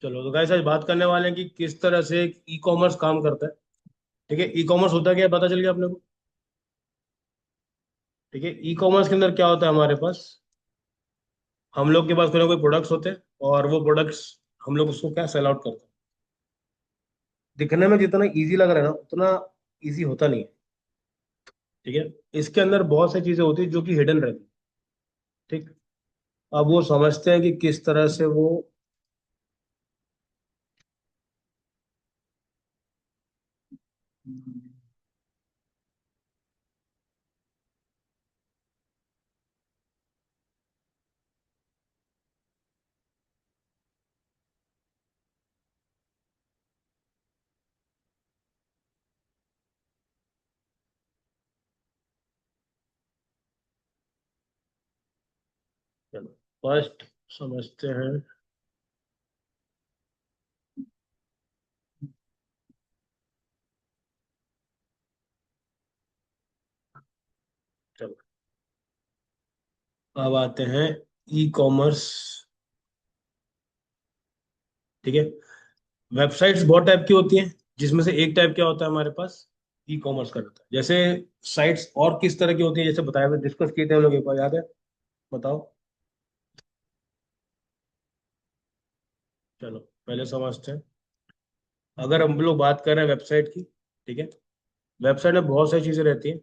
चलो तो गाइस आज बात करने वाले हैं कि किस तरह से ई कॉमर्स काम करता है। ठीक है, ई कॉमर्स होता क्या है पता चल गया अपने को। ठीक है, ई कॉमर्स के अंदर क्या होता है हमारे पास। हम लोग के पास कोई ना कोई प्रोडक्ट्स होते हैं और वो प्रोडक्ट्स हम लोग उसको क्या सेल आउट करते हैं। दिखने में जितना इजी लग रहा है ना उतना इजी होता नहीं है। ठीक है, इसके अंदर बहुत सी चीजें होती है जो कि हिडन रहती है। ठीक, अब वो समझते हैं कि किस तरह से वो। चलो फर्स्ट समझते हैं। चलो अब आते हैं ई कॉमर्स। ठीक है, वेबसाइट्स बहुत टाइप की होती हैं जिसमें से एक टाइप क्या होता है हमारे पास, ई कॉमर्स का होता है। जैसे साइट्स और किस तरह की होती है जैसे बताया हुआ डिस्कस किए थे हम लोग एक बार, याद है? बताओ। चलो पहले समझते हैं। अगर हम लोग बात कर रहे हैं वेबसाइट की, ठीक है, वेबसाइट में बहुत सारी चीजें रहती हैं।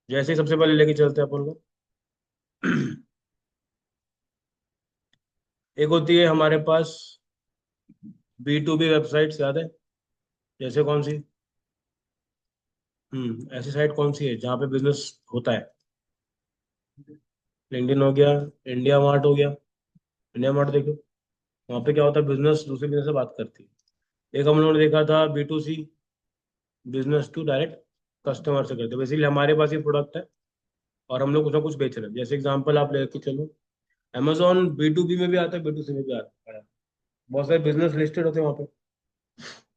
जैसे सबसे पहले लेके चलते हैं अपन लोग। एक होती है हमारे पास बी टू बी वेबसाइट्स, याद है? जैसे कौन सी? ऐसी साइट कौन सी है जहाँ पे बिजनेस होता है? लिंक्डइन हो गया, इंडिया मार्ट हो गया। इंडिया मार्ट देखो, वहाँ पे क्या होता है, बिजनेस दूसरे बिजनेस से बात करती है। एक हम लोगों ने देखा था B to C, business to direct customer से करते हैं। बेसिकली हमारे पास ये प्रोडक्ट है और हम लोग कुछ ना कुछ बेच रहे हैं। जैसे एग्जांपल आप लेके चलो, अमेजोन बी टू बी में भी आता है, बी टू सी में भी आता है। बहुत सारे बिजनेस लिस्टेड होते हैं वहाँ पे।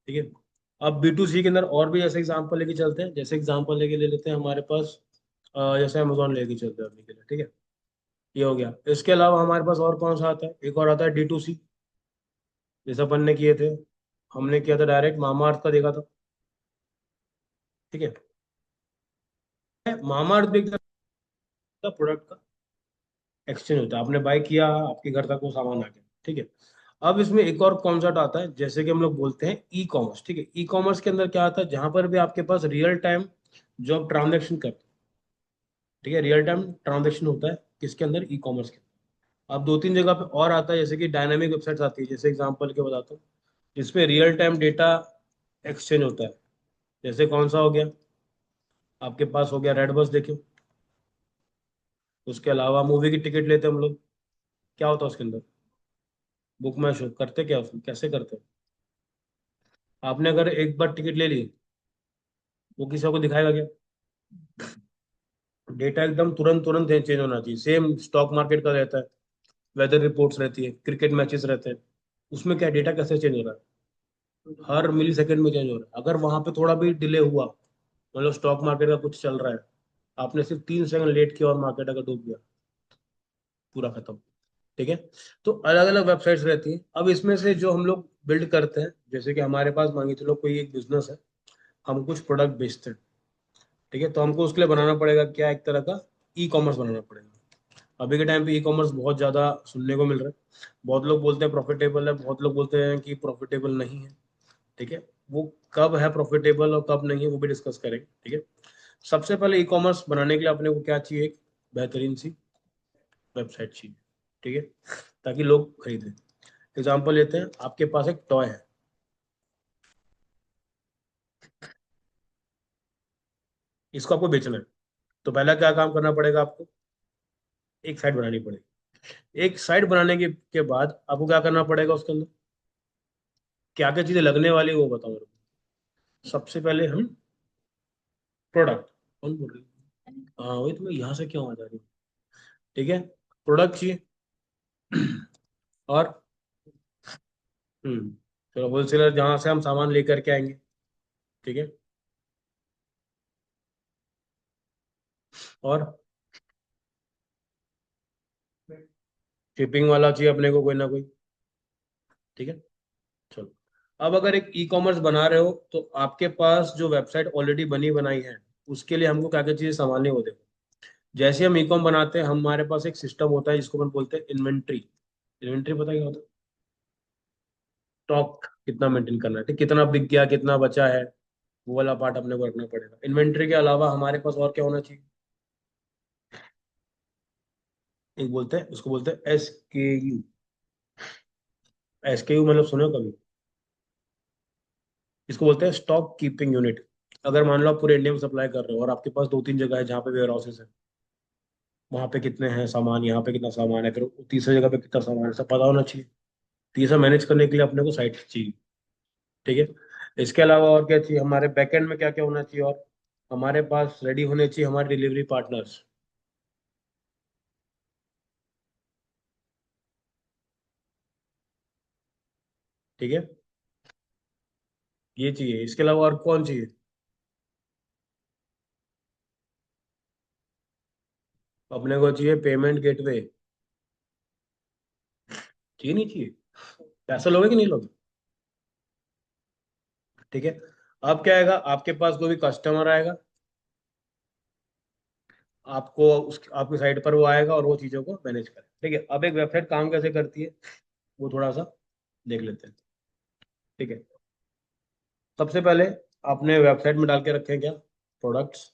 ठीक है, अब बी टू सी के अंदर और भी ऐसे एग्जांपल लेके चलते हैं। जैसे एग्जांपल लेके ले लेते हैं हमारे पास, जैसे अमेजोन लेके चलते हैं अभी के लिए। ठीक है, ये हो गया। इसके अलावा हमारे पास और कौन सा आता है, एक और आता है डी टू सी। जैसे अपन ने किए थे, हमने किया था डायरेक्ट मामाअर्थ का देखा था। ठीक है, मामाअर्थ भी एक तरह का प्रोडक्ट का एक्सचेंज होता है। आपने बाय किया, आपके घर तक वो सामान आ गया। ठीक है, अब इसमें एक और कॉन्सेप्ट आता है जैसे कि हम लोग बोलते हैं ई कॉमर्स। ठीक है, ई कॉमर्स के अंदर क्या आता है, जहां पर भी आपके पास रियल टाइम जो आप ट्रांजेक्शन करते हैं। ठीक है, रियल टाइम ट्रांजेक्शन होता है किसके अंदर, ई कॉमर्स के। अब दो तीन जगह पे और आता है, जैसे कि डायनामिक वेबसाइट्स आती है। जैसे एग्जांपल के बताता हूँ, जिसपे रियल टाइम डेटा एक्सचेंज होता है। जैसे कौन सा हो गया, आपके पास हो गया रेड बस, देखियो। उसके अलावा मूवी की टिकट लेते हैं हम लोग, क्या होता है उसके अंदर, बुक माई शो करते क्या उसमें, कैसे करते हैं? आपने अगर एक बार टिकट ले ली, वो किसी को दिखाएगा क्या? डेटा एकदम तुरंत तुरंत चेंज होना चाहिए। सेम स्टॉक मार्केट का रहता है, वेदर रिपोर्ट्स रहती है, क्रिकेट मैचेस रहते हैं। उसमें क्या डेटा कैसे चेंज हो रहा है, हर मिली सेकंड में चेंज हो रहा है। अगर वहां पे थोड़ा भी डिले हुआ, मतलब स्टॉक मार्केट का कुछ चल रहा है, आपने सिर्फ 3 सेकंड लेट किया और मार्केट अगर डूब गया, पूरा खत्म। ठीक है, तो अलग अलग वेबसाइट्स रहती हैं। अब इसमें से जो हम लोग बिल्ड करते हैं, जैसे कि हमारे पास मांगी चलो कोई एक बिजनेस है, हम कुछ प्रोडक्ट बेचते हैं। ठीक है, तो हमको उसके लिए बनाना पड़ेगा क्या, एक तरह का ई कॉमर्स बनाना पड़ेगा। अभी के टाइम पे ई कॉमर्स बहुत ज़्यादा सुनने को मिल रहा है। बहुत लोग बोलते हैं प्रॉफिटेबल है, बहुत लोग बोलते हैं कि प्रॉफिटेबल नहीं है। ठीक है, वो कब है प्रॉफिटेबल और कब नहीं है वो भी डिस्कस करेंगे। ठीक है, सबसे पहले ई कॉमर्स बनाने के लिए अपने को क्या चाहिए, एक बेहतरीन सी वेबसाइट चाहिए। ठीक है, ताकि लोग खरीदें। एग्जाम्पल लेते हैं, आपके पास एक टॉय है, इसको आपको बेचना है। तो पहला क्या काम करना पड़ेगा आपको, एक साइट बनानी पड़ेगी। एक साइट बनाने के बाद आपको क्या करना पड़ेगा, उसके अंदर क्या क्या चीजें लगने वाली है वो बताओ मेरे को। सबसे पहले हम प्रोडक्ट, कौन बोल रही है? हाँ वही तो, मैं यहाँ से क्यों आ जा रही हूँ। ठीक है, प्रोडक्ट चाहिए। और हम्म चलो होलसेलर जहाँ से हम सामान लेकर के आएंगे। ठीक है, और शिपिंग वाला चाहिए अपने को कोई ना कोई। ठीक है, चलो, अब अगर एक ई कॉमर्स बना रहे हो तो आपके पास जो वेबसाइट ऑलरेडी बनी बनाई है, उसके लिए हमको क्या क्या चीजें संभालनी होती है। जैसे हम ई कॉम बनाते हैं, हमारे पास एक सिस्टम होता है जिसको हम बोलते हैं इन्वेंट्री। इन्वेंट्री पता है क्या होता है? स्टॉक कितना मेंटेन करना है, ठीक, कितना बिक गया, कितना बचा है, वो वाला पार्ट अपने को रखना पड़ेगा। इन्वेंट्री के अलावा हमारे पास और क्या होना चाहिए? एक बोलते हैं, उसको बोलते हैं SKU। SKU मतलब सुने हो कभी? इसको बोलते हैं स्टॉक कीपिंग यूनिट। अगर मान लो आप पूरे इंडिया में सप्लाई कर रहे हो और आपके पास दो तीन जगह है जहाँ पे वेयर हाउसेस है, वहाँ पे कितने हैं सामान, यहाँ पे कितना सामान है, फिर तीसरी जगह पे कितना सामान है, सब पता होना चाहिए। तो ये सब मैनेज करने के लिए अपने को साइट चाहिए। ठीक है, इसके अलावा और क्या चाहिए? हमारे बैकएंड में क्या क्या होना चाहिए? और हमारे पास रेडी होने चाहिए हमारे डिलीवरी पार्टनर्स। ठीक है, ये चाहिए। इसके अलावा और कौन चाहिए? अपने को चाहिए पेमेंट गेटवे। चाहिए नहीं चाहिए? पैसा लोगे कि नहीं लोगे? ठीक है, अब क्या आएगा? आपके पास कोई भी कस्टमर आएगा, आपको उस आपकी साइट पर वो आएगा और वो चीज़ों को मैनेज करेगा। ठीक है, अब एक वेबसाइट काम कैसे करती है, वो थोड़ा सा देख लेते हैं। ठीक है, सबसे पहले आपने वेबसाइट में डाल के रखे हैं क्या? प्रोडक्ट्स।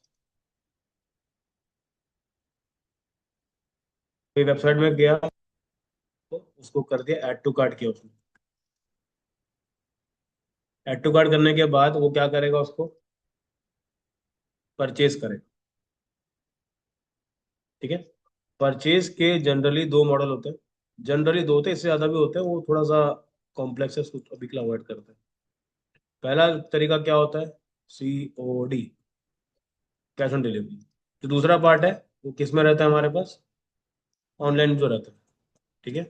कोई वेबसाइट में गया तो उसको कर दिया ऐड टू कार्ट, किया उसने। ऐड टू कार्ट करने के बाद वो क्या करेगा? उसको परचेज करेगा। ठीक है, परचेज के जनरली दो मॉडल होते हैं। जनरली दो होते हैं, इससे ज्यादा भी होते हैं, वो थोड़ा सा कॉम्प्लेक्स है, उसको अभी के लिए अवॉइड करते हैं। पहला तरीका क्या होता है? COD, cash on delivery. जो दूसरा पार्ट है वो किस में रहता है हमारे पास? ऑनलाइन जो रहता है। ठीक है,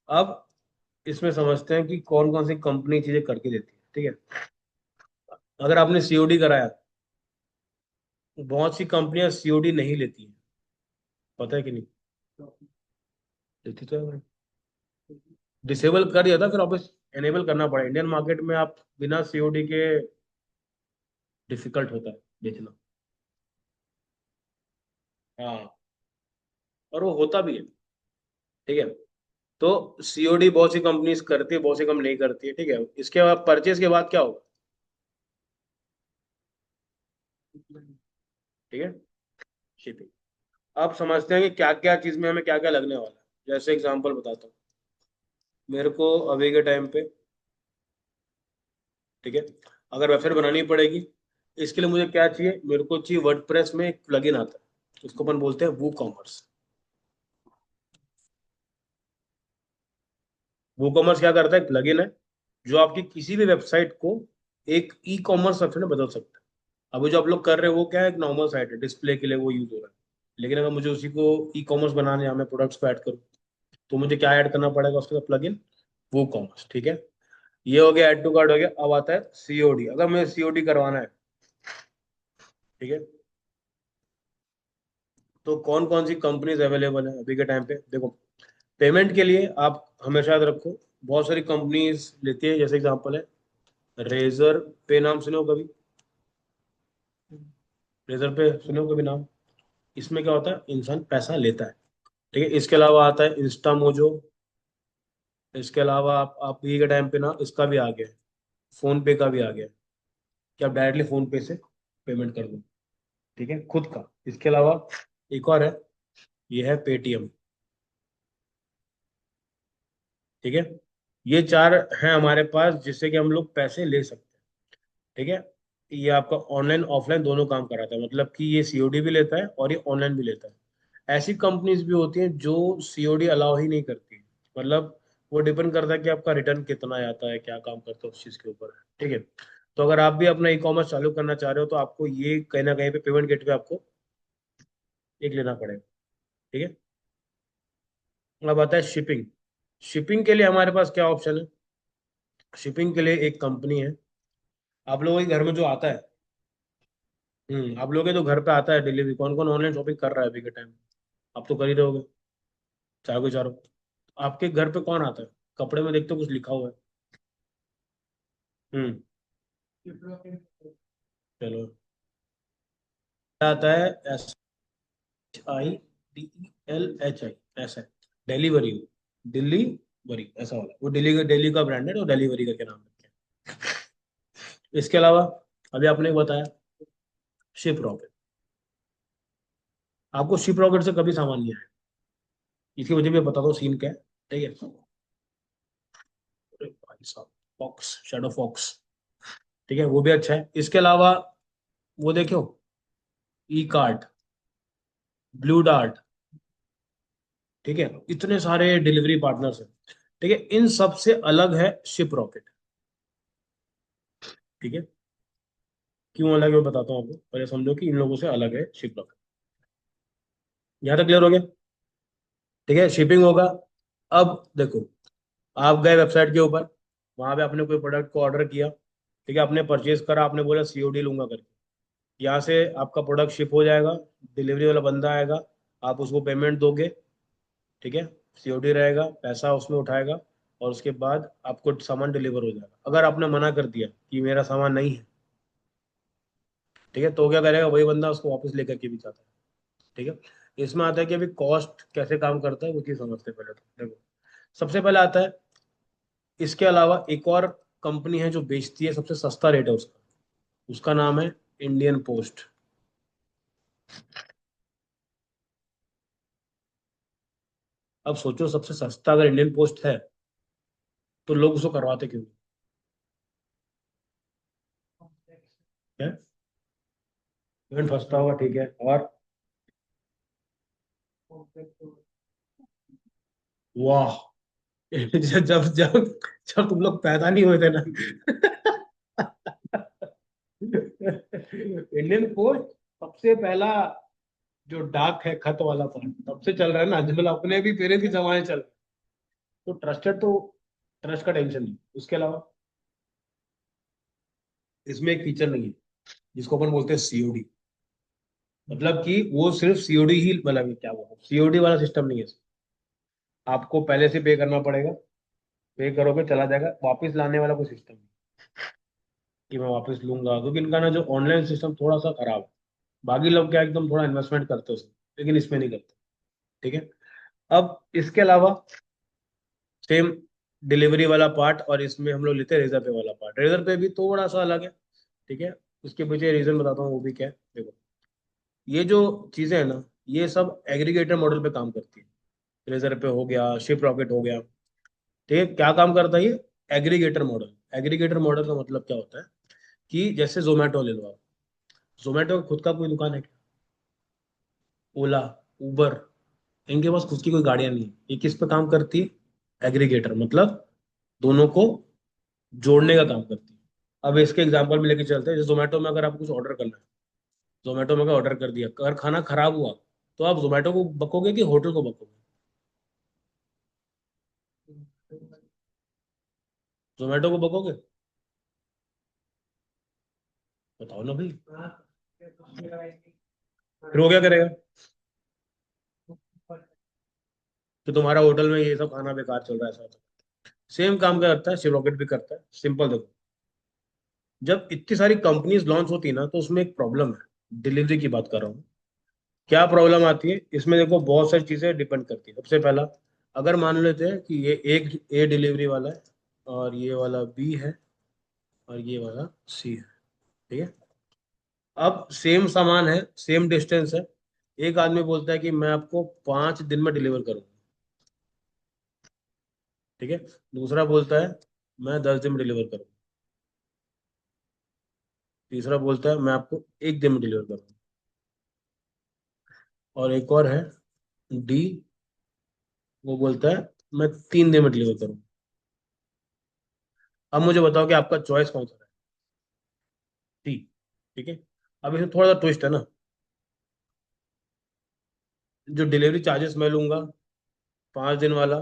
अब इसमें समझते हैं कि कौन कौन सी कंपनी चीजें करके देती है। ठीक है, अगर आपने COD कराया, बहुत सी कंपनियां COD नहीं लेती हैं। पता है कि नहीं? लेती तो है। डिसेबल कर दिया था, फिर वापस एनेबल करना पड़ा। इंडियन मार्केट में आप बिना COD के डिफिकल्ट होता है बेचना। हाँ, और वो होता भी है। ठीक है, तो COD बहुत सी कंपनीज करती है, बहुत सी कंपनी नहीं करती है। ठीक है, इसके बाद परचेज के बाद क्या होगा? ठीक है, शिपिंग। आप समझते हैं कि क्या क्या चीज में हमें क्या क्या लगने वाला है। जैसे एग्जांपल बताता हूँ, मेरे को अभी के टाइम पे, ठीक है, अगर वेबसाइट बनानी पड़ेगी, इसके लिए मुझे क्या चाहिए? मेरे को चाहिए वर्डप्रेस में एक प्लगइन आता है, उसको अपन बोलते हैं वो कॉमर्स। वो कॉमर्स क्या करता है? एक प्लगइन है जो आपकी किसी भी वेबसाइट को एक ई कॉमर्स वेबसाइट में बदल सकता है। अब जो आप लोग कर रहे हो वो क्या है? एक नॉर्मल साइट है, डिस्प्ले के लिए वो यूज हो रहा है। लेकिन अगर मुझे उसी को ई कॉमर्स बनाने, या मैं प्रोडक्ट्स को ऐड करूँ, तो मुझे क्या ऐड करना पड़ेगा उसके साथ? प्लगइन वो कॉमर्स। ठीक है, ये हो गया, ऐड टू कार्ट हो गया। अब आता है COD। अगर मुझे COD करवाना है, ठीक है, तो कौन कौन सी कंपनीज अवेलेबल है अभी के टाइम पे? देखो, पेमेंट के लिए आप हमेशा याद रखो, बहुत सारी कंपनीज लेती है। जैसे एग्जांपल है रेजर पे, नाम सुने हो कभी? रेजर पे सुने हो कभी नाम? इसमें क्या होता है? इंसान पैसा लेता है। ठीक है, इसके अलावा आता है इंस्टा मोजो। इसके अलावा आप ये के टाइम पे ना, इसका भी आ गया है, फोन पे का भी आ गया है, कि आप डायरेक्टली फोन पे से पेमेंट कर दो। ठीक है, खुद का। इसके अलावा एक और है, ये है पेटीएम। ठीक है, ये चार हैं हमारे पास जिससे कि हम लोग पैसे ले सकते हैं। ठीक है, ये आपका ऑनलाइन ऑफलाइन दोनों काम कराता है, मतलब कि ये COD भी लेता है और ये ऑनलाइन भी लेता है। ऐसी कंपनीज भी होती हैं जो COD अलाउ ही नहीं करती, मतलब वो डिपेंड करता है कि आपका रिटर्न कितना आता है, क्या काम करता है, उस चीज के ऊपर है। ठीक है, तो अगर आप भी अपना ई कॉमर्स चालू करना चाह रहे हो तो आपको ये कहीं ना कहीं पे पेमेंट गेटवे आपको एक लेना पड़ेगा। ठीक है, अब आता है शिपिंग। शिपिंग के लिए हमारे पास क्या ऑप्शन है? शिपिंग के लिए एक कंपनी है, आप लोगों के घर में जो आता है। आप लोगों के तो घर पे आता है डिलीवरी, कौन कौन ऑनलाइन शॉपिंग कर रहा है अभी के टाइम? आप तो कर ही रहोगे, चारों के चारों। आपके घर पे कौन आता है? कपड़े में देखते हो कुछ लिखा हुआ है, हम्म। चलो, क्या आता है? HIDELHI, ऐसा है। डिलीवरी, दिल्ली वरी, ऐसा वाला, वो दिल्ली का ब्रांड है, तो डिलीवरी करके नाम रखे हैं। इसके अलावा अभी आपने बताया शिप रॉकेट। आपको शिप रॉकेट से कभी सामान नहीं आया, इसकी वजह भी बता दो सीन क्या है। ठीक है। अरे भाई साहब, फॉक्स, शैडो फॉक्स, ठीक है, वो भी अच्छा है। इसके अलावा वो देखो, ई कार्ट, ब्लू डार्ट, ठीक है, इतने सारे डिलीवरी पार्टनर्स हैं। ठीक है, इन सब से अलग है शिप रॉकेट। ठीक है, क्यों अलग है मैं बताता हूँ आपको, पहले समझो कि इन लोगों से अलग है शिप रॉकेट। यहाँ तक क्लियर हो गया? ठीक है, शिपिंग होगा। अब देखो, आप गए वेबसाइट के ऊपर, वहां पे आपने कोई प्रोडक्ट को ऑर्डर किया, ठीक है, आपने परचेज करा, आपने बोला COD लूंगा करके, यहाँ से आपका प्रोडक्ट शिप हो जाएगा, डिलीवरी वाला बंदा आएगा, आप उसको पेमेंट दोगे, ठीक है, COD रहेगा, पैसा उसमें उठाएगा, और उसके बाद आपको सामान डिलीवर हो जाएगा। अगर आपने मना कर दिया कि मेरा सामान नहीं है, ठीक है, तो क्या करेगा वही बंदा, उसको वापस लेकर के भी जाता है। ठीक है। इसमें आता है कि अभी कॉस्ट कैसे काम करता है, वो चीज समझते हैं पहले। तो देखो, सबसे पहले आता है, इसके अलावा एक और कंपनी है जो बेचती है, सबसे सस्ता रेट है उसका, उसका नाम है इंडियन पोस्ट। अब सोचो, सबसे सस्ता अगर इंडियन पोस्ट है, तो लोग उसको करवाते क्यों है? पेमेंट सस्ता होगा, ठीक है, और वाह, जब जब जब जब तुम लोग पैदा नहीं हुए थे ना, इंडियन पोस्ट सबसे पहला जो डाक है, खत वाला पार्ट तब से चल रहा है ना, जब अपने भी पेरेंट्स के जमाने चल रहे हैं। तो ट्रस्टेड, तो ट्रस्ट का टेंशन नहीं। उसके अलावा इसमें एक फीचर नहीं है जिसको अपन बोलते हैं COD, मतलब कि वो सिर्फ COD ही, मतलब क्या बोलते हैं, COD वाला सिस्टम नहीं है इसमें। आपको पहले से पे करना पड़ेगा, पे करोगे चला जाएगा, वापस लाने वाला कोई सिस्टम नहीं कि मैं वापस लूंगा, क्योंकि इनका ना जो ऑनलाइन सिस्टम थोड़ा सा खराब है। बाकी लोग क्या एकदम थोड़ा इन्वेस्टमेंट करते हैं उसमें, लेकिन इसमें नहीं करते। ठीक है। अब इसके अलावा सेम डिलीवरी वाला पार्ट, और इसमें हम लोग लेते हैं रेजर पे वाला पार्ट। रेजर पे भी थोड़ा सा अलग है। ठीक है, उसके पीछे रीजन बताता हूँ, वो भी क्या है। देखो, ये जो चीजें है ना, ये सब एग्रीगेटर मॉडल पे काम करती है। रेजर पे हो गया, शिप रॉकेट हो गया, ठीक है, क्या काम करता है ये? Aggregator model. एग्रीगेटर मॉडल का मतलब क्या होता है कि जैसे जोमेटो ले लो आप, जोमेटो खुद का कोई दुकान है क्या? ओला, उबर, इनके पास खुद की कोई गाड़ियां नहीं है। ये किस पे काम करती है? एग्रीगेटर, मतलब दोनों को जोड़ने का काम करती है। अब इसके एग्जांपल में लेके चलते हैं, जैसे जोमेटो में अगर आपको कुछ ऑर्डर करना है, जोमेटो में अगर ऑर्डर कर दिया, अगर खाना खराब हुआ, तो आप जोमेटो को बकोगे कि होटल को बकोगे? जोमेटो को बकोगे? बताओ ना भाई। फिर वो क्या करेगा कि तुम्हारा होटल में ये सब खाना बेकार चल रहा है, ऐसा। सेम काम क्या करता है, शिवरॉकेट भी करता है। सिंपल देखो, जब इतनी सारी कंपनीज लॉन्च होती है ना, तो उसमें एक प्रॉब्लम है, डिलीवरी की बात कर रहा हूँ। क्या प्रॉब्लम आती है इसमें? देखो, बहुत सारी चीजें डिपेंड करती है। सबसे पहला, अगर मान लेते हैं कि ये एक A डिलीवरी वाला है, और ये वाला B है, और ये वाला C है, ठीक है। अब सेम सामान है, सेम डिस्टेंस है, एक आदमी बोलता है कि मैं आपको 5 दिन में डिलीवर करूंगा, ठीक है। दूसरा बोलता है मैं 10 दिन में डिलीवर करूंगा। तीसरा बोलता है मैं आपको 1 दिन में डिलीवर करूंगा। और एक और है, D, वो बोलता है मैं 3 दिन में डिलीवर करूंगा। अब मुझे बताओ कि आपका चॉइस कौन सा है? D, ठीक है। अब इसमें थोड़ा सा ट्विस्ट है ना, जो डिलीवरी चार्जेस मैं लूंगा, 5 दिन वाला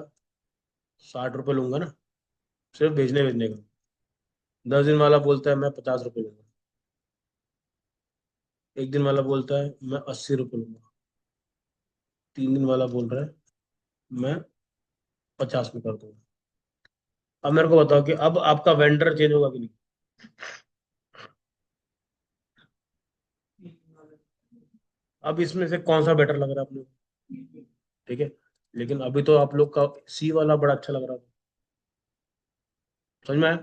60 रुपये लूंगा ना, सिर्फ भेजने भेजने का। 10 दिन वाला बोलता है मैं 50 रुपये लूंगा। 1 दिन वाला बोलता है मैं 80 रुपये लूंगा। 3 दिन वाला बोल रहा है मैं 50 में कर दूंगा। अब मेरे को बताओ कि अब आपका वेंडर चेंज होगा कि नहीं? अब इसमें से कौन सा बेटर लग रहा है आप लोग? ठीक है, लेकिन अभी तो आप लोग का सी वाला बड़ा अच्छा लग रहा था। समझ में आया?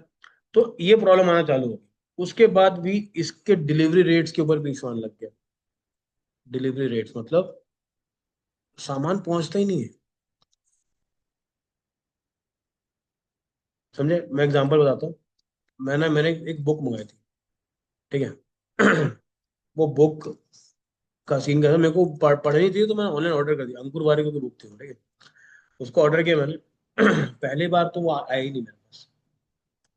तो ये प्रॉब्लम आना चालू हो गई। उसके बाद भी इसके डिलीवरी रेट्स के ऊपर भी इश्यू आने लग गया। डिलीवरी रेट्स मतलब सामान पहुंचता ही नहीं है। समझे? मैं एग्जांपल बताता हूँ। मैंने एक बुक मंगाई थी। ठीक है। वो बुक का सीन क्या था, मेरे को पढ़नी थी, तो मैंने ऑनलाइन ऑर्डर कर दिया। अंकुर वारिक की बुक थी वो, ठीक है। उसको ऑर्डर किया मैंने। पहली बार तो वो आया ही नहीं मेरे पास।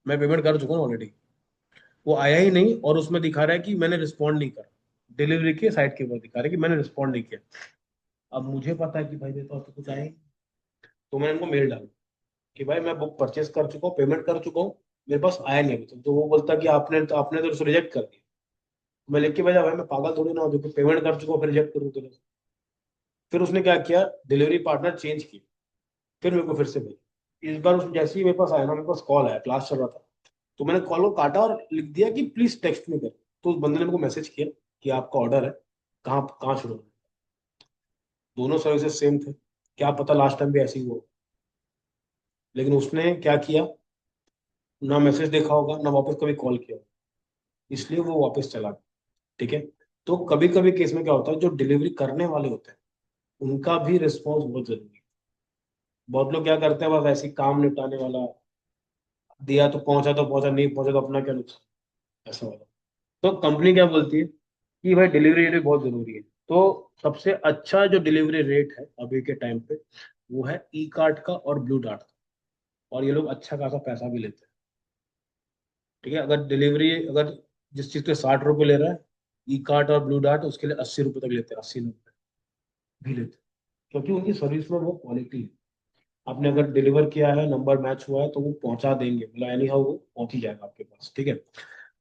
मैं पेमेंट कर चुका हूँ ऑलरेडी। वो आया ही नहीं, और उसमें दिखा रहा है कि मैंने रिस्पॉन्ड नहीं करा। डिलीवरी के साइट के ऊपर दिखा रहा है कि मैंने रिस्पॉन्ड नहीं किया। अब मुझे पता है कि भाई मेरे पास तो कुछ आया ही नहीं। तो मैंने उनको मेल डाला कि भाई मैं बुक परचेस कर चुका हूँ, पेमेंट कर चुका हूँ, मेरे पास आया नहीं अभी तक। तो वो बोलता कि आपने तो उसको रिजेक्ट कर दिया। मैं लिख के भेजा, भाई मैं पागल थोड़ी ना हूँ, जो पेमेंट कर चुका हूँ फिर रिजेक्ट करूँ तुरंत। फिर उसने क्या किया, डिलीवरी पार्टनर चेंज किया। फिर मेरे को फिर से भेजा। इस बार जैसे ही मेरे पास आया ना, मेरे पास कॉल आया, क्लास चल रहा था। तो मैंने कॉल को काटा और लिख दिया कि प्लीज टेक्स्ट में कर। तो उस बंदे ने मेरे को मैसेज किया कि आपका ऑर्डर है, कहाँ कहाँ शुरू होना है। दोनों सर्विसेज सेम थे। क्या पता लास्ट टाइम भी ऐसे ही हुआ। लेकिन उसने क्या किया, ना मैसेज देखा होगा, ना वापस कभी कॉल किया होगा, इसलिए वो वापस चला गया। ठीक है। तो कभी कभी केस में क्या होता है, जो डिलीवरी करने वाले होते हैं उनका भी रिस्पॉन्स बहुत जरूरी है। बहुत लोग क्या करते हैं, बस ऐसे ही काम निपटाने वाला, दिया तो पहुंचा, नहीं पहुंचा तो अपना क्या नुकसान, ऐसा वाला। तो कंपनी क्या बोलती है कि भाई डिलीवरी रेट भी बहुत जरूरी है। तो सबसे अच्छा जो डिलीवरी रेट है अभी के टाइम पे, वो है ई कार्ट का और ब्लू डार्ट का। और ये लोग अच्छा खासा पैसा भी लेते हैं। ठीक है, अगर डिलीवरी, अगर जिस चीज के 60 रुपए ले रहा है, ई कार्ट और ब्लू डार्ट उसके लिए 80 रुपए तक लेते हैं, 80 रुपए भी लेते हैं। क्योंकि उनकी सर्विस में वो क्वालिटी है। आपने अगर डिलीवर किया है, नंबर मैच हुआ है, तो वो पहुंचा देंगे, मतलब एनी हाउ वो पहुंच ही जाएगा आपके पास। ठीक है।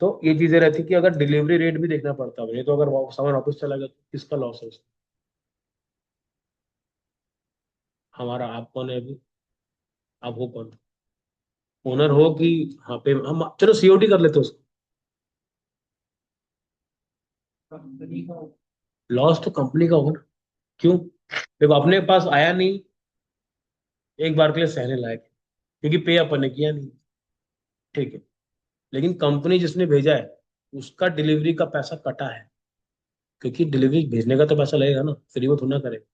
तो ये चीजें रहती कि अगर डिलीवरी रेट भी देखना पड़ता है, नहीं तो अगर सामान वापस चला गया तो किसका लॉस है उसमें? हमारा। आप कौन है अभी? आप हो कौन? ओनर हो कि? हाँ पे हम चलो सीओडी कर लेते हैं उसको। लॉस तो कंपनी का होगा ना। क्यों? देखो अपने पास आया नहीं, एक बार के लिए सहने लायक है, क्योंकि पे अपन ने किया नहीं। ठीक है। लेकिन कंपनी जिसने भेजा है, उसका डिलीवरी का पैसा कटा है। क्योंकि डिलीवरी भेजने का तो पैसा लगेगा ना, फ्री वो थोड़ा ना करे।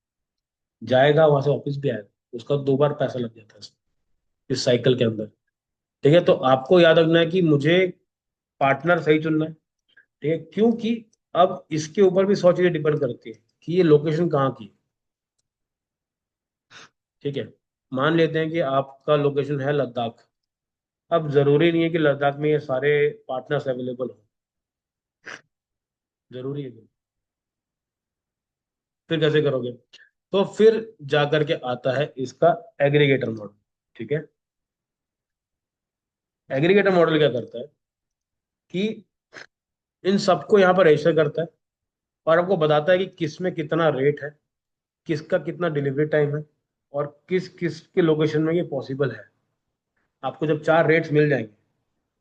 जाएगा वहां से वापस भी आएगा, उसका 2 बार पैसा लग जाता है इस साइकिल के अंदर। ठीक है। तो आपको याद रखना है कि मुझे पार्टनर सही चुनना है। ठीक है, क्योंकि अब इसके ऊपर भी 100 चीजें डिपेंड करती है कि ये लोकेशन कहाँ की है। ठीक है। मान लेते हैं कि आपका लोकेशन है लद्दाख। अब जरूरी नहीं है कि लद्दाख में ये सारे पार्टनर्स अवेलेबल हो। जरूरी है कि? फिर कैसे करोगे? तो फिर जा करके आता है इसका एग्रीगेटर मॉडल। ठीक है। एग्रीगेटर मॉडल क्या करता है कि इन सबको यहाँ पर रजिस्टर करता है, और आपको बताता है कि किस में कितना रेट है, किसका कितना डिलीवरी टाइम है, और किस किस के लोकेशन में ये पॉसिबल है। आपको जब 4 रेट्स मिल जाएंगे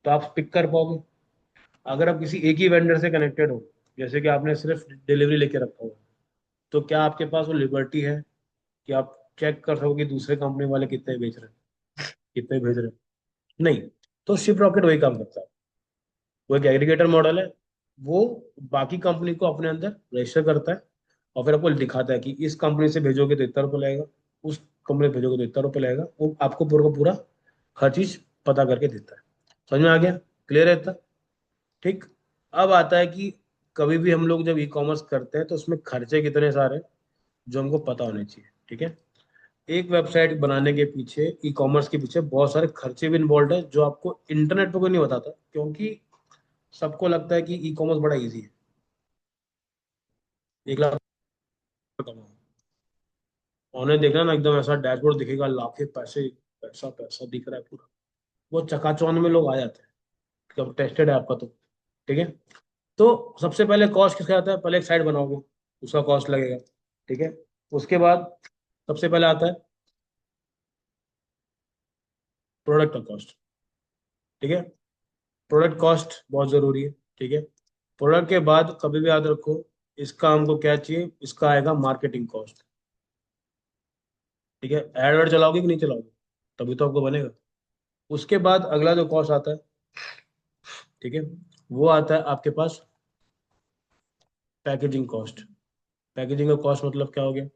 तो आप पिक कर पाओगे। अगर आप किसी एक ही वेंडर से कनेक्टेड हो, जैसे कि आपने सिर्फ डिलीवरी लेके रखा हो, तो क्या आपके पास वो लिबर्टी है कि आप चेक कर सको कि दूसरे कंपनी वाले कितने बेच रहे हैं, कितने भेज रहे हैं? नहीं। तो शिप रॉकेट वही काम करता है। वो एक एग्रीगेटर मॉडल है। वो बाकी कंपनी को अपने अंदर रजिस्टर करता है, और फिर आपको दिखाता है कि इस कंपनी से भेजोगे तो इतना रुपये लगेगा, उस कंपनी से भेजोगे तो इतना रुपये लगेगा। वो आपको पूरा का पूरा हर चीज पता करके देता है। समझ में आ गया? क्लियर है इतना? ठीक। अब आता है कि कभी भी हम लोग जब ई कॉमर्स करते हैं तो उसमें खर्चे कितने सारे हैं, जो हमको पता होने चाहिए। ठीक है। एक वेबसाइट बनाने के पीछे, ई कॉमर्स के पीछे बहुत सारे खर्चे भी इन्वॉल्व है, जो आपको इंटरनेट पे कोई नहीं बताता। क्योंकि सबको लगता है कि ई कॉमर्स बड़ा इजी है, 1 लाख कमाओ। उन्हें देखना ना, एकदम ऐसा डैशबोर्ड दिखेगा, लाखे पैसे, पैसा पैसा दिख रहा है पूरा। वो चकाचौंध में लोग आ जाते हैं। कब टेस्टेड है आपका तो? ठीक है। तो सबसे पहले कॉस्ट किसका आता है? पहले एक साइट बनाओगे, उसका कॉस्ट लगेगा। ठीक है। उसके बाद सबसे पहले आता है प्रोडक्ट का कॉस्ट। ठीक है। प्रोडक्ट कॉस्ट बहुत जरूरी है, ठीक है। प्रोडक्ट के बाद कभी भी याद रखो, इसका हमको क्या चाहिए, इसका आएगा मार्केटिंग कॉस्ट, ठीक है। एड वर्ड चलाओगे कि नहीं चलाओगे, तभी तो आपको बनेगा। उसके बाद अगला जो कॉस्ट आता है, ठीक है, वो आता है आपके पास पैकेजिंग कॉस्ट। पैकेजिंग का कॉस्ट मतलब क्या हो गया,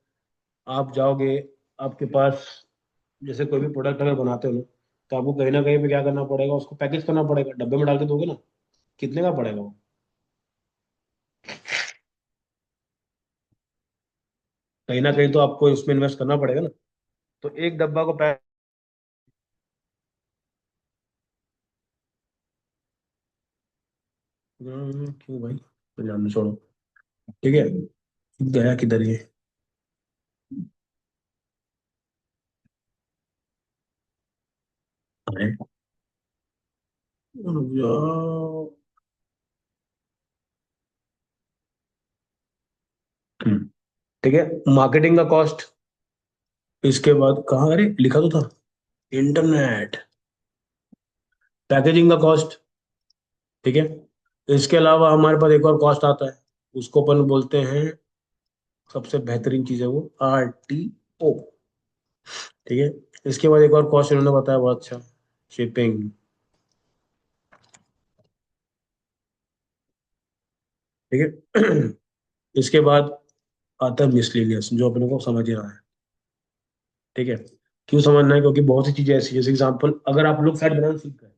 आप जाओगे, आपके पास जैसे कोई भी प्रोडक्ट अगर बनाते हो ना, तो आपको कहीं ना कहीं पे क्या करना पड़ेगा, उसको पैकेज करना पड़ेगा, डब्बे में डाल के दोगे ना, कितने का पड़ेगा वो, कहीं ना कहीं तो आपको इसमें इन्वेस्ट करना पड़ेगा ना। तो एक डब्बा को पैक, क्यों भाई, तो जान दो, छोड़ो, ठीक है। गया किधर ये, अरे, यार, ठीक है। मार्केटिंग का कॉस्ट, इसके बाद कहाँ, अरे लिखा तो था, इंटरनेट, पैकेजिंग का कॉस्ट, ठीक है। इसके अलावा हमारे पास एक और कॉस्ट आता है, उसको अपन बोलते हैं, सबसे बेहतरीन चीज है वो, RTO, ठीक है। इसके बाद एक और कॉस्ट इन्होंने बताया बहुत अच्छा, शिपिंग, ठीक है। इसके बाद आता है मिसलेनियस, जो अपने को समझ ही रहा है, ठीक है। क्यों समझना है, क्योंकि बहुत सी चीजें ऐसी, जैसे एग्जाम्पल, अगर आप लोग शायद बनाना सीख गए,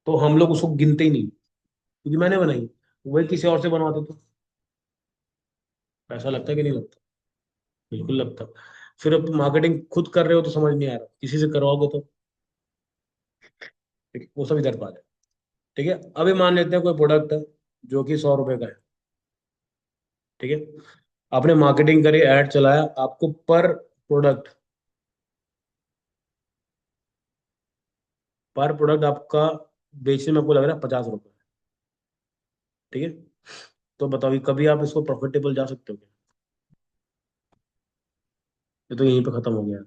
तो हम लोग उसको गिनते ही नहीं, क्योंकि मैंने बनाई, वही किसी और से बनवाते तो पैसा लगता है कि नहीं लगता, बिल्कुल लगता। फिर अब मार्केटिंग खुद कर रहे हो तो समझ नहीं आ रहा, किसी से करवाओगे तो, ठीक है, वो सब इधर पा जाए, ठीक है। अभी मान लेते हैं कोई प्रोडक्ट है जो कि 100 रुपए का है, ठीक है। आपने मार्केटिंग करी, ऐड चलाया, आपको पर प्रोडक्ट आपका बेचने में आपको लग रहा है 50 रुपए, ठीक है। तो बताओ कभी आप इसको प्रॉफिटेबल जा सकते हो क्या, ये तो यहीं पे खत्म हो गया।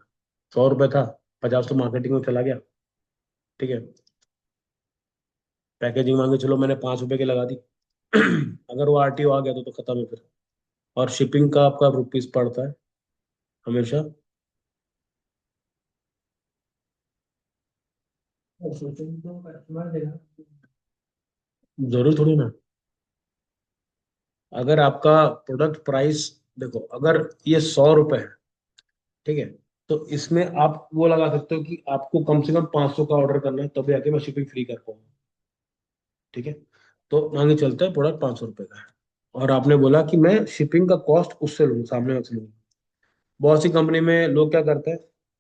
100 रुपए था, 50 तो मार्केटिंग में चला गया, ठीक है। पैकेजिंग मांगे, चलो मैंने 5 रुपए की लगा दी। अगर वो RTO आ गया तो खत्म है फिर। और शिपिंग का आपका रुपीज पड़ता है हमेशा, जरूर थोड़ी ना। अगर आपका प्रोडक्ट प्राइस, देखो अगर ये 100 रुपए है, ठीक है, तो इसमें आप वो लगा सकते हो कि आपको कम से कम 500 का ऑर्डर करना है, तभी आके मैं शिपिंग फ्री कर पाऊंगा, ठीक है। तो मांगे चलते हैं प्रोडक्ट 500 रुपए का है, और आपने बोला कि मैं शिपिंग का कॉस्ट उससे लूँ, सामने वाले से लूँ। बहुत सी कंपनी में लोग क्या करते हैं,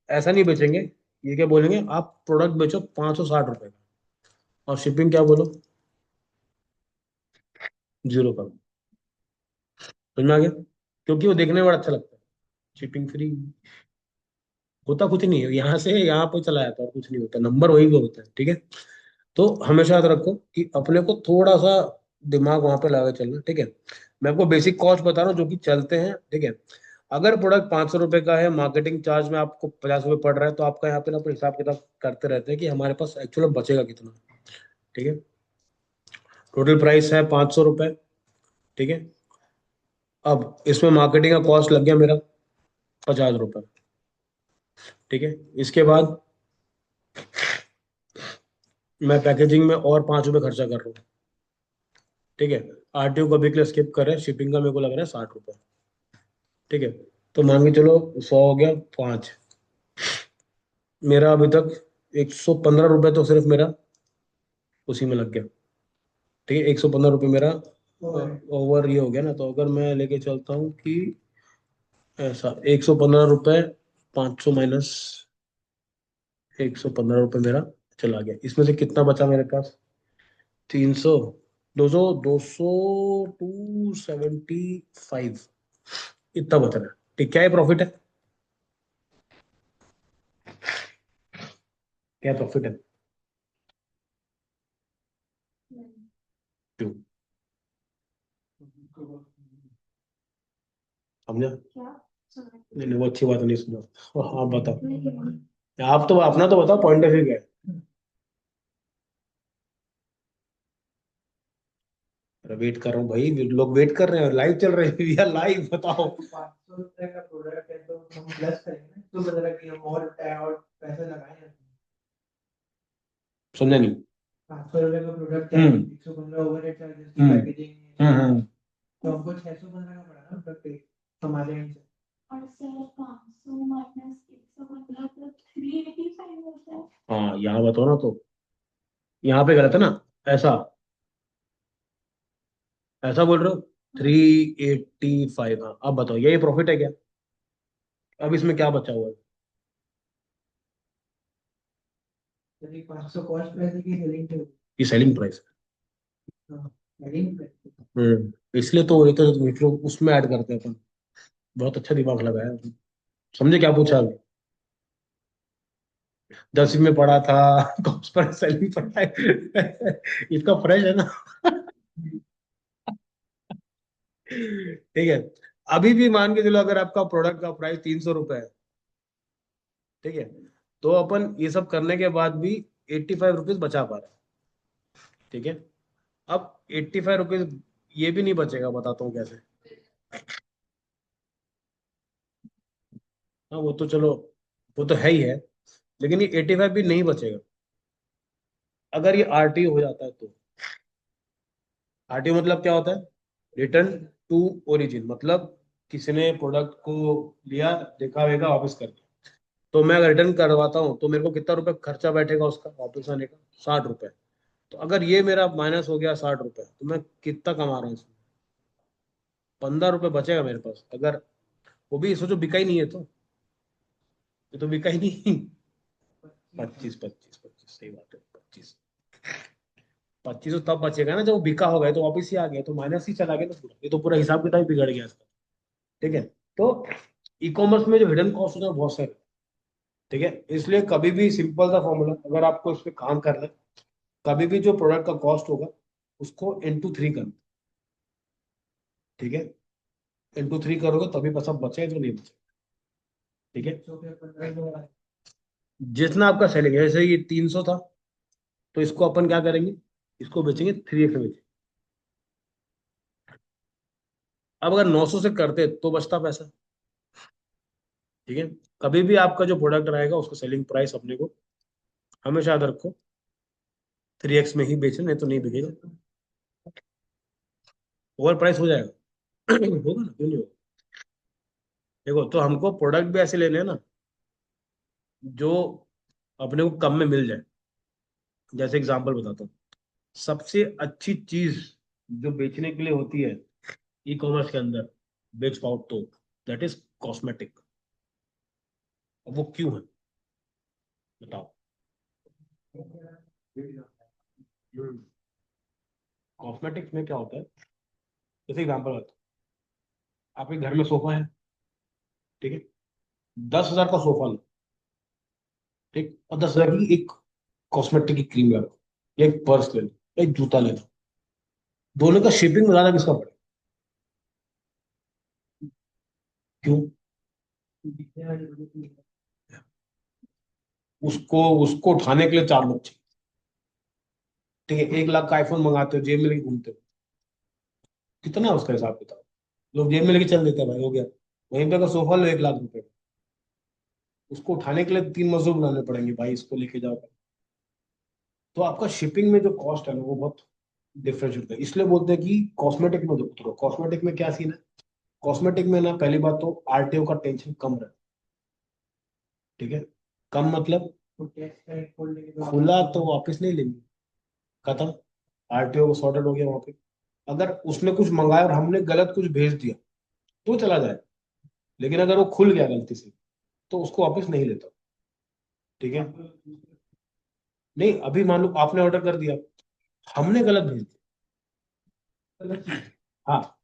ऐसा नहीं बेचेंगे, ये क्या बोलेंगे, आप प्रोडक्ट बेचो 560 रुपए का, और शिपिंग क्या बोलो, 0 का, समझ में आ गया, क्योंकि वो देखने में बड़ा अच्छा लगता है, शिपिंग फ्री, होता कुछ नहीं है, यहाँ से यहाँ पे चला जाता है और कुछ नहीं होता, नंबर वही पे होता है, ठीक है। तो हमेशा याद रखो कि अपने को थोड़ा सा दिमाग वहां पे लगा के चलना, ठीक है। मैं आपको बेसिक कॉस्ट बता रहा हूँ जो कि चलते हैं, ठीक है। अगर प्रोडक्ट 500 रुपए का है, मार्केटिंग चार्ज में आपको 50 रुपए पड़ रहा है, तो आपका यहाँ पे ना अपने हिसाब किताब करते रहते हैं कि हमारे पास एक्चुअल बचेगा कितना, ठीक है। टोटल प्राइस है 500 रुपये, ठीक है। अब इसमें मार्केटिंग का कॉस्ट लग गया मेरा 50 रुपये, ठीक है। इसके बाद मैं पैकेजिंग में और 5 रुपये खर्चा कर रहा हूँ, ठीक है। RTO कभी के लिए स्किप कर रहे हैं, शिपिंग का मेरे को लग रहा है 60 रुपये, ठीक है। तो मान के चलो 100 हो गया, 5, मेरा अभी तक 115 रुपये तो सिर्फ मेरा उसी में लग गया, ठीक है। 115 रुपये मेरा ओवर ये हो गया ना, तो अगर मैं लेके चलता हूँ कि ऐसा 115 रुपये, 500 - 115 रुपये मेरा चला गया, इसमें से कितना बचा मेरे पास, 300, 200, 275, इतना बच रहा है, ठीक, क्या प्रॉफिट है, क्या प्रॉफिट है, क्यों, समझा, नहीं नहीं वो अच्छी बात नहीं सुना। हाँ बताओ, आप तो अपना तो बताओ, पॉइंट ऑफ व्यू क्या है। वेट कर रहा हूँ भाई, लोग वेट कर रहे हैं, लाइव चल रहे हैं, वी आर लाइव, बताओ। 500 रुपए का प्रोडक्ट है तो हम प्लस करेंगे तो बदला कि हम और पैसे लगाए। समझा नहीं। 500 रुपए का प्रोडक्ट है, हम्म 115 ओवरहेड चार्जेस की हम्म पैकेजिंग, हम्म। तो हमको 615 का पड़ा ना प्रोडक्ट हमारे एंड से। और सर 500 माइनस 115 तो 385 होता है। हाँ यहाँ बताओ ना तो, यहाँ पे गलत है ना, ऐसा, ऐसा बोल रहे हो। 385, हाँ अब बताओ ये प्रॉफिट है क्या? अब इसमें क्या बचा हुआ है? यदि 500 कॉस्ट प्राइस है कि सेलिंग प्राइस? ये सेलिंग प्राइस हाँ, सेलिंग प्राइस। है। इसलिए तो ये तो उसमें ऐड करते हैं अपन। बहुत अच्छा दिमाग लगाया आपने। समझे क्या पूछा अभी? 10वीं में पढ़ा था, कॉस्ट पर सेलिंग प्राइस, इसका फ्रेश है ना। ठीक है। अभी भी मान के चलो अगर आपका प्रोडक्ट का प्राइस 300 रुपए है, ठीक है, तो अपन ये सब करने के बाद भी 85 रुपीज बचा पा रहे हैं। ठीक है। अब 85 रुपीज ये भी नहीं बचेगा, बताता हूँ कैसे। हाँ वो तो चलो, वो तो है ही है, लेकिन ये 85 भी नहीं बचेगा अगर ये आरटी हो जाता है तो। आरटी मतलब क्या होता है? रिटर्न टू ओरिजिन, मतलब किसी ने प्रोडक्ट को लिया, देखा वेगा, वापस कर दिया। तो मैं अगर रिटर्न करवाता हूँ तो मेरे को कितना रुपए खर्चा बैठेगा उसका वापस आने का? 60 रुपए। तो अगर ये मेरा माइनस हो गया 60 रुपए, तो मैं कितना कमा रहा हूँ इसमें? 15 रुपए बचेगा मेरे पास, अगर वो भी सोचो बिका ही नहीं है तो। ये तो बिका ही नहीं। 25 25 25, सही बात है, 25। 25 तो तब बचेगा ना जब वो बिका होगा, ये तो वापस ही आ गया तो माइनस ही चला गया ना पूरा, ये तो पूरा हिसाब किताब ही बिगड़ गया इसका। ठीक है। तो ई कॉमर्स में जो हिडन कॉस्ट होता है बहुत सारे। ठीक है। इसलिए कभी भी सिंपल सा फॉर्मूला, अगर आपको इस पे काम करना है, कभी भी जो प्रोडक्ट का कॉस्ट होगा उसको इंटू 3 करना। ठीक है। इंटू 3 करोगे तभी पैसा बचे, जो नहीं बचे। ठीक है। तो फिर 15 जितना आपका सेलिंग है, जैसे ये 300 था, तो इसको अपन क्या करेंगे, इसको बेचेंगे 3x में बेचेंगे। अब अगर 900 से करते तो बचता पैसा। ठीक है। कभी भी आपका जो प्रोडक्ट रहेगा उसका सेलिंग प्राइस अपने को हमेशा याद रखो, 3x में ही बेचना, नहीं तो नहीं बिकेगा। ओवर प्राइस हो जाएगा। होगा ना, क्यों नहीं होगा? देखो, तो हमको प्रोडक्ट भी ऐसे लेने हैं ना जो अपने को कम में मिल जाए। जैसे एग्जांपल बताता हूँ, सबसे अच्छी चीज जो बेचने के लिए होती है ई कॉमर्स के अंदर, बेच पाओ तो, दैट इज कॉस्मेटिक। अब वो क्यों है, बताओ। कॉस्मेटिक्स में क्या होता है, जैसे एग्जांपल बताओ, आपके घर में सोफा है, ठीक है, 10,000 का सोफा लो, ठीक, और 10,000 की एक कॉस्मेटिक की क्रीम ले लो, या एक पर्स ले लो, या एक जूता ले लो। दोनों का शिपिंग में ज्यादा किसका पड़ेगा? क्यों? उसको उसको उठाने के लिए 4 लोग चाहिए। ठीक है, 1 लाख का आईफोन मंगाते हो, जेब में लेके घूमते हो, कितना है उसका हिसाब किताब? लोग जेब में लेके चल देते हैं भाई, हो गया। वहीं पे अगर सोफा लो 1 लाख रुपए, उसको उठाने के लिए 3 मजदूर बुलाने पड़ेंगे भाई, इसको लेके जाओ। तो आपका शिपिंग में जो कॉस्ट है ना वो बहुत डिफरेंस होता है। इसलिए बोलते हैं कि कॉस्मेटिक में जो उतरो, कॉस्मेटिक में क्या सीन है, कॉस्मेटिक में ना पहली बात तो आरटीओ का टेंशन कम रहता है। ठीक है। कम मतलब खुला तो वापस नहीं लेंगे, खत्म, आरटीओ को सॉर्टेड हो गया वहां पे। अगर उसने कुछ मंगाया और हमने गलत कुछ भेज दिया तो चला जाए, लेकिन अगर वो खुल गया गलती से तो उसको वापस नहीं लेता। ठीक है। नहीं, अभी मान लो आपने ऑर्डर कर दिया, हमने गलत भेज दिया। हाँ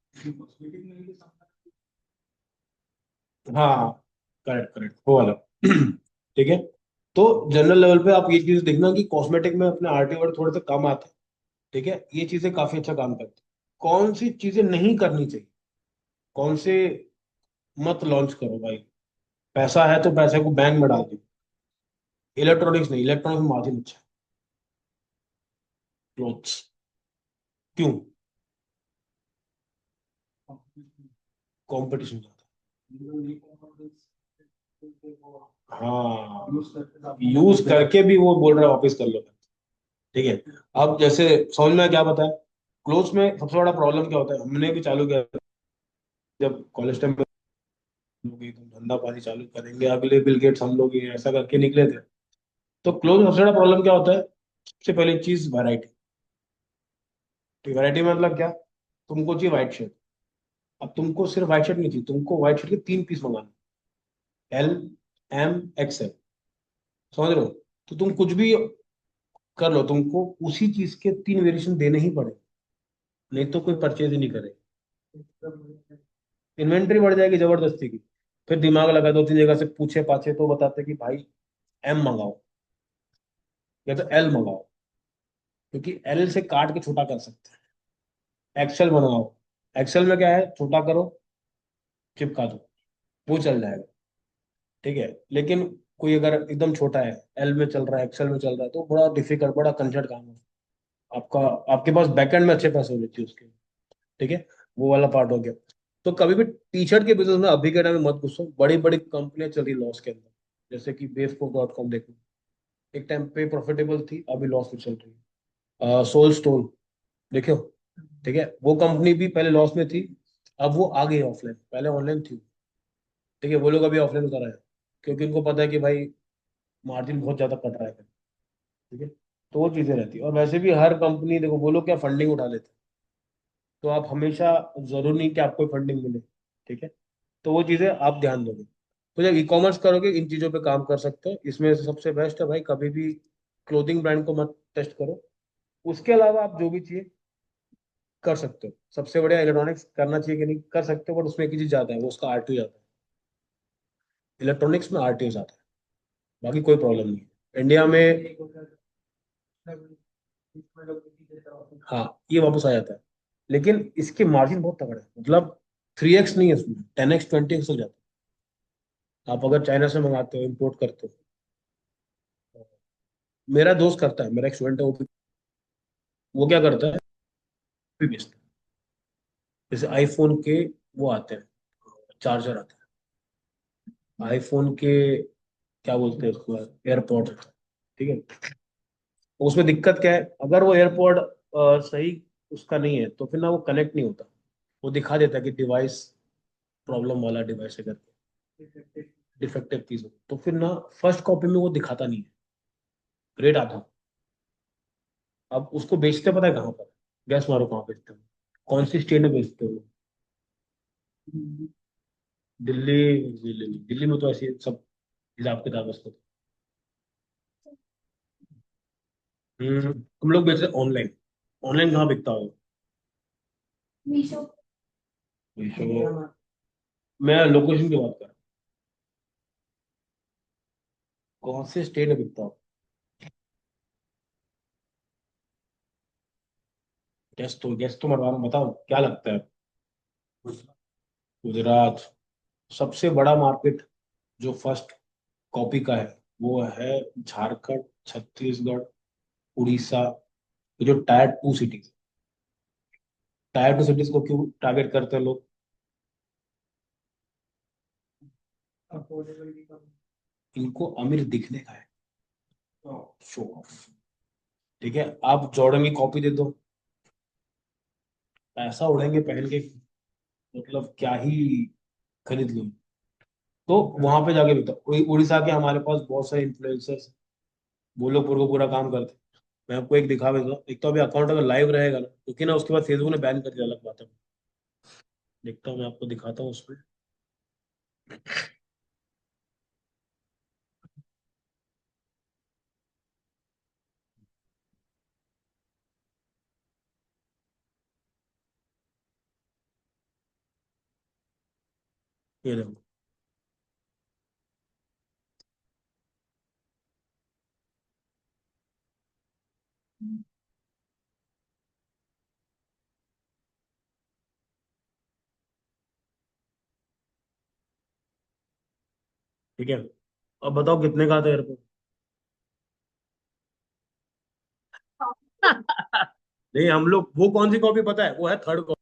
हाँ, करेक्ट करेक्ट, वो वाला। ठीक है। तो जनरल लेवल पे आप ये चीज देखना कि कॉस्मेटिक में अपने आरटी वर्ड थोड़े से कम आते हैं। ठीक है, ये चीजें काफी अच्छा काम करती हैं। कौन सी चीजें नहीं करनी चाहिए, कौन से मत लॉन्च करो भाई। पैसा है तो पैसे को बैंक में डाल दो। इलेक्ट्रॉनिक्स नहीं, इलेक्ट्रॉनिक्स में मार्जिन अच्छा है। क्लोथ्स, क्यों? कंपटीशन हाँ, यूज करके भी वो बोल रहा है वापस कर लो। ठीक है। अब जैसे समझ में क्या बताया, क्लोथ्स में सबसे बड़ा प्रॉब्लम क्या होता है, हमने भी चालू किया जब कॉलेज टाइम में, लोग एकदम धंधा पानी चालू करेंगे, अगले बिल गेट्स हम लोग ही हैं, ऐसा करके निकले थे। तो क्लोथ में सबसे बड़ा प्रॉब्लम क्या होता है, सबसे पहली चीज वैरायटी। तो वैरायटी मतलब क्या, तुमको चाहिए व्हाइट शर्ट, अब तुमको सिर्फ व्हाइट शर्ट नहीं चाहिए, तुमको व्हाइट शर्ट के 3 पीस मंगाना, एल, एम, एक्सएल, समझ रहे हो। तो तुम कुछ भी कर लो, तुमको उसी चीज के 3 वेरिएशन देने ही पड़े, नहीं तो कोई परचेज ही नहीं करे। इन्वेंट्री बढ़ जाएगी जबरदस्ती की। फिर दिमाग लगा, 2-3 जगह से पूछे पाछे तो बताते कि भाई एम मंगाओ या तो एल मंगाओ, क्योंकि एल से काट के छोटा कर सकते हैं। एक्सेल मंगाओ, एक्सेल में क्या है, छोटा करो चिपका दो, वो चल जाएगा। ठीक है, लेकिन कोई अगर एकदम छोटा है, एल में चल रहा है, एक्सेल में चल रहा है, तो बड़ा डिफिकल्ट, बड़ा कंजर्ट काम है आपका। आपके पास बैकएंड में अच्छे पैसे होने चाहिए उसके। ठीक है, वो वाला पार्ट हो गया। तो कभी भी टी शर्ट के बिजनेस में अभी के टाइम में मत घुसो, बड़ी बड़ी कंपनियां चल रही लॉस के अंदर, जैसे कि बेफको.com देखो, एक टाइम पे प्रॉफिटेबल थी, अभी लॉस में चल रही है। सोल स्टोर देखो, ठीक है, वो कंपनी भी पहले लॉस में थी, अब वो आ गई ऑफलाइन, पहले ऑनलाइन थी। ठीक है, वो लोग अभी ऑफलाइन उतर आए हैं, क्योंकि उनको पता है कि भाई मार्जिन बहुत ज्यादा कट रहा है। ठीक है, तो वो चीजें रहती है। और वैसे भी हर कंपनी देखो, वो लोग क्या फंडिंग उठा लेते हैं, तो आप हमेशा, जरूरी नहीं कि आपको फंडिंग मिले। ठीक है, तो वो चीजें आप ध्यान दोगे। तो जब ई कॉमर्स करोगे, इन चीजों पे काम कर सकते हो। इसमें से सबसे बेस्ट है भाई, कभी भी क्लोथिंग ब्रांड को मत टेस्ट करो। उसके अलावा आप जो भी चाहिए कर सकते हो। सबसे बढ़िया इलेक्ट्रॉनिक्स करना चाहिए कि नहीं, कर सकते हो, बट उसमें एक ही चीज ज्यादा है, वो उसका आरटीओ ज्यादा है। इलेक्ट्रॉनिक्स में आरटीओ ज्यादा है, बाकी कोई प्रॉब्लम नहीं है इंडिया में। हाँ, ये वापस आ जाता है, लेकिन इसके मार्जिन बहुत तगड़ा है, मतलब 3x नहीं है उसमें, 10x 20x हो जाता है। आप अगर चाइना से मंगाते हो, इम्पोर्ट करते हो। मेरा दोस्त करता है, मेरा एक स्टूडेंट है, वो क्या करता है, भी बेचता है। जैसे आईफोन के वो आते हैं, चार्जर आते हैं आईफोन के, क्या बोलते हैं उसको, एयरपॉड। ठीक है, उसमें दिक्कत क्या है, अगर वो एयरपॉड सही उसका नहीं है, तो फिर ना वो कनेक्ट नहीं होता, वो दिखा देता है कि डिवाइस प्रॉब्लम वाला डिवाइस है करके, डिफेक्टिव पीस हो, तो फिर ना फर्स्ट कॉपी में वो दिखाता नहीं है, रेट आता। अब उसको बेचते पता है कहाँ पर, गैस मारो कहाँ बेचते हो, कौन सी स्टेट में बेचते हो। दिल्ली, दिल्ली दिल्ली में तो ऐसे सब हिसाब किताब है उसका। तुम लोग बेचते ऑनलाइन, ऑनलाइन कहाँ बिकता हो। मीशो। मीशो, मैं लोकेशन की बात कर रहा हूँ, कौन से स्टेट में बिकता हो। गेस्ट तो मरवा रहा हूँ, बताओ क्या लगता है। गुजरात। सबसे बड़ा मार्केट जो फर्स्ट कॉपी का है, वो है झारखंड, छत्तीसगढ़, उड़ीसा। ये जो टायर 2 सिटीज, टायर 2 सिटीज को क्यों टारगेट करते हैं लोग, अफोर्डेबल भी कम। इनको अमीर दिखने का है, शो ऑफ। ठीक है, आप जॉर्डन की कॉपी दे दो, पैसा उड़ेंगे पहन के, मतलब क्या ही खरीद लो। तो वहां पे जाके बिकता। उड़ीसा के हमारे पास बहुत सारे इन्फ्लुएंसर्स, वो लोग पूरा पूरा काम करते हैं। मैं आपको एक दिखा देता हूँ, एक तो अभी अकाउंट अगर लाइव रहेगा ना, क्योंकि ना उसके बाद फेसबुक ने बैन कर दिया, अलग बात है। देखता हूँ, मैं आपको दिखाता हूँ उसमें। ये देखो, ठीक है। अब बताओ कितने का था एयरपोर्ट। नहीं, हम लोग वो कौन सी कॉपी पता है, वो है थर्ड कॉपी।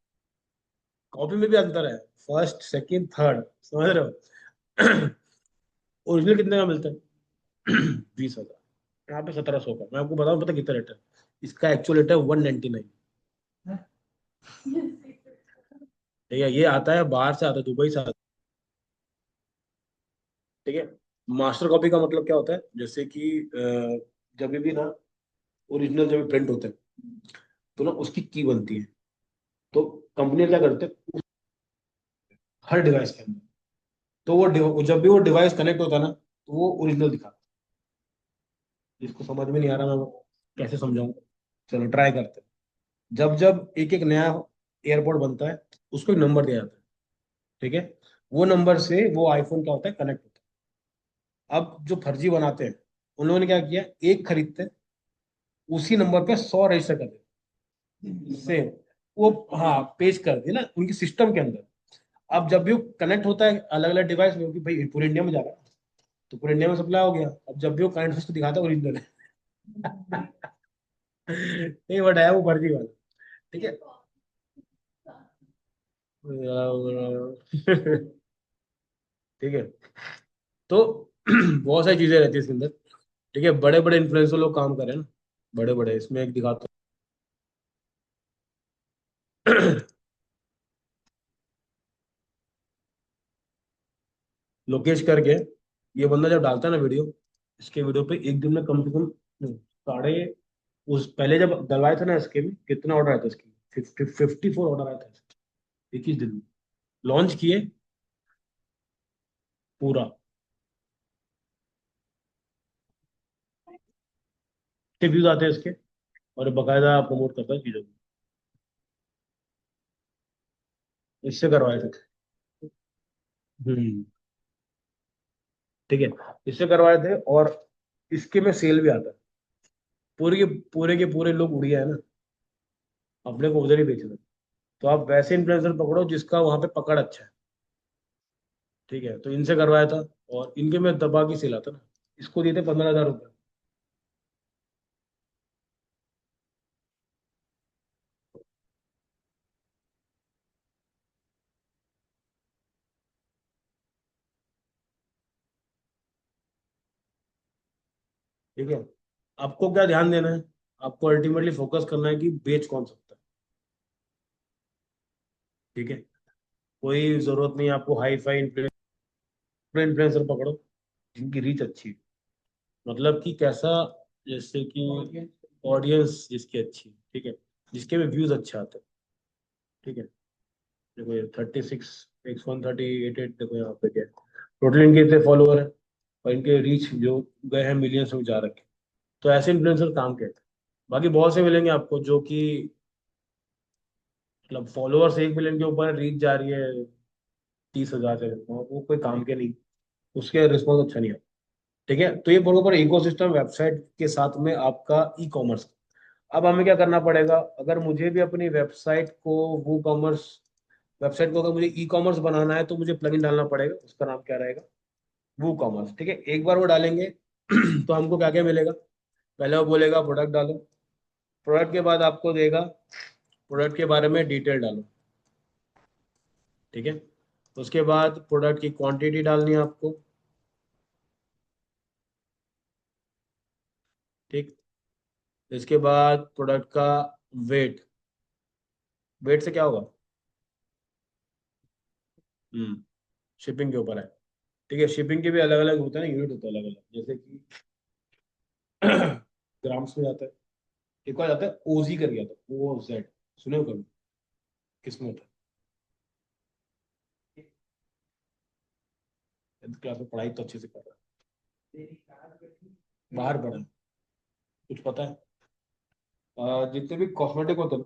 कॉपी में भी अंतर है, फर्स्ट सेकंड थर्ड, समझ रहे हो? ओरिजिनल कितने का मिलता है? 20,000। यहाँ पे 1700 का। मैं आपको बताऊं पता कितना रेट है? इसका एक्चुअल रेट है 199। ठीक है, ये आता है बाहर से, आता है दुबई से आता है। ठीक है। मास्टर कॉपी का मतलब क्या होता है? जैसे कि जब भी ना ओरिजिनल जब प्रिंट होता है तो ना उसकी की बनती है। तो कंपनी क्या करते हैं, हर डिवाइस के अंदर, तो जब भी वो डिवाइस कनेक्ट होता है ना तो वो ओरिजिनल दिखाता है। जिसको समझ में नहीं आ रहा मैं वो कैसे समझाऊं, चलो ट्राई करते हैं। जब जब एक एक नया एयरपोर्ट बनता है उसको एक नंबर दिया जाता है। ठीक है। वो नंबर से वो आईफोन क्या होता है, कनेक्ट होता है। अब जो फर्जी बनाते हैं उन्होंने क्या किया, एक खरीदते हैं, उसी नंबर पे 100 रजिस्टर कर देते सेम। वो हाँ पेज कर दिया ना उनकी सिस्टम के अंदर। अब जब भी वो कनेक्ट होता है अलग अलग डिवाइस में, क्योंकि भाई पूरे इंडिया में जा रहा है, तो पूरे इंडिया में सप्लाई हो गया। अब जब भी वो कनेक्ट उसको दिखाता है ओरिजिनल है। नहीं बट है वो फर्जी वाला। ठीक है। ठीक है। तो बहुत सारी चीजें रहती है इसके अंदर। ठीक है, बड़े बड़े इन्फ्लुएंसर लोग काम कर रहे हैं ना, बड़े बड़े। इसमें एक दिखाता हूँ। लोकेश करके, ये बंदा जब डालता है ना वीडियो, इसके वीडियो पे एक दिन में कम से कम साढ़े, उस पहले जब डलवाए थे ना इसके में, कितना ऑर्डर आया था इसकी? 54 ऑर्डर आया था एक ही दिन में। लॉन्च किए पूरा व्यूज आते हैं इसके, और बकायदा प्रमोट करता है चीजों को। इससे करवाए थे। हम्म। ठीक है, इससे करवाए थे। और इसके में सेल भी आता है। पूरे के पूरे लोग उड़िया है ना, अपने को उधर ही बेच रहे। तो आप वैसे इन्फ्लुएंसर पकड़ो जिसका वहां पे पकड़ अच्छा है। ठीक है, तो इनसे करवाया था। और इनके में दबा के सेल आता ना। इसको दिए थे 15,000 रुपये। ठीक है। आपको क्या ध्यान देना है? आपको अल्टीमेटली फोकस करना है कि बेच कौन सकता है। ठीक है। कोई जरूरत नहीं है आपको हाई फाई इन्फ्लुएंसर पकड़ो जिनकी रीच अच्छी है। मतलब कि कैसा, जैसे कि ऑडियंस जिसकी अच्छी है। ठीक है, जिसके में व्यूज अच्छे आते हैं। ठीक है। देखो ये 36 X 130 88, देखो यहाँ पे क्या है, टोटल इनके इतने फॉलोअर है, और इनके रीच जो गए हैं मिलियंस में जा रखे। तो ऐसे इन्फ्लुएंसर काम कहते हैं। बाकी बहुत से मिलेंगे आपको जो कि मतलब फॉलोअर्स 1 मिलियन के ऊपर, रीच जा रही है 30,000 से, वो कोई काम के नहीं, उसके रिस्पॉन्स अच्छा नहीं है। ठीक है, तो ये बरोबर इकोसिस्टम वेबसाइट के साथ में आपका ई कॉमर्स। अब हमें क्या करना पड़ेगा, अगर मुझे भी अपनी वेबसाइट को अगर मुझे ई कॉमर्स बनाना है तो मुझे प्लगइन डालना पड़ेगा, उसका नाम क्या रहेगा, वो कॉमर्स। ठीक है, एक बार वो डालेंगे तो हमको क्या क्या मिलेगा? पहले वो बोलेगा प्रोडक्ट डालो। प्रोडक्ट के बाद आपको देगा प्रोडक्ट के बारे में डिटेल डालो। ठीक है। उसके बाद प्रोडक्ट की क्वांटिटी डालनी है आपको। ठीक। इसके बाद प्रोडक्ट का वेट। वेट से क्या होगा? हम्म, शिपिंग के ऊपर है। ठीक है, शिपिंग के भी अलग अलग होता है ना, यूनिट होता है अलग अलग, जैसे कि ग्राम्स में जाता है। एक बार जाता है ओजी कर गया था, ओ जेड, सुने हो कभी? किसमें होता है? 10th क्लास में पढ़ाई तो अच्छे से कर रहा है, बाहर पढ़ा है, कुछ पता है? जितने भी कॉस्मेटिक होते हैं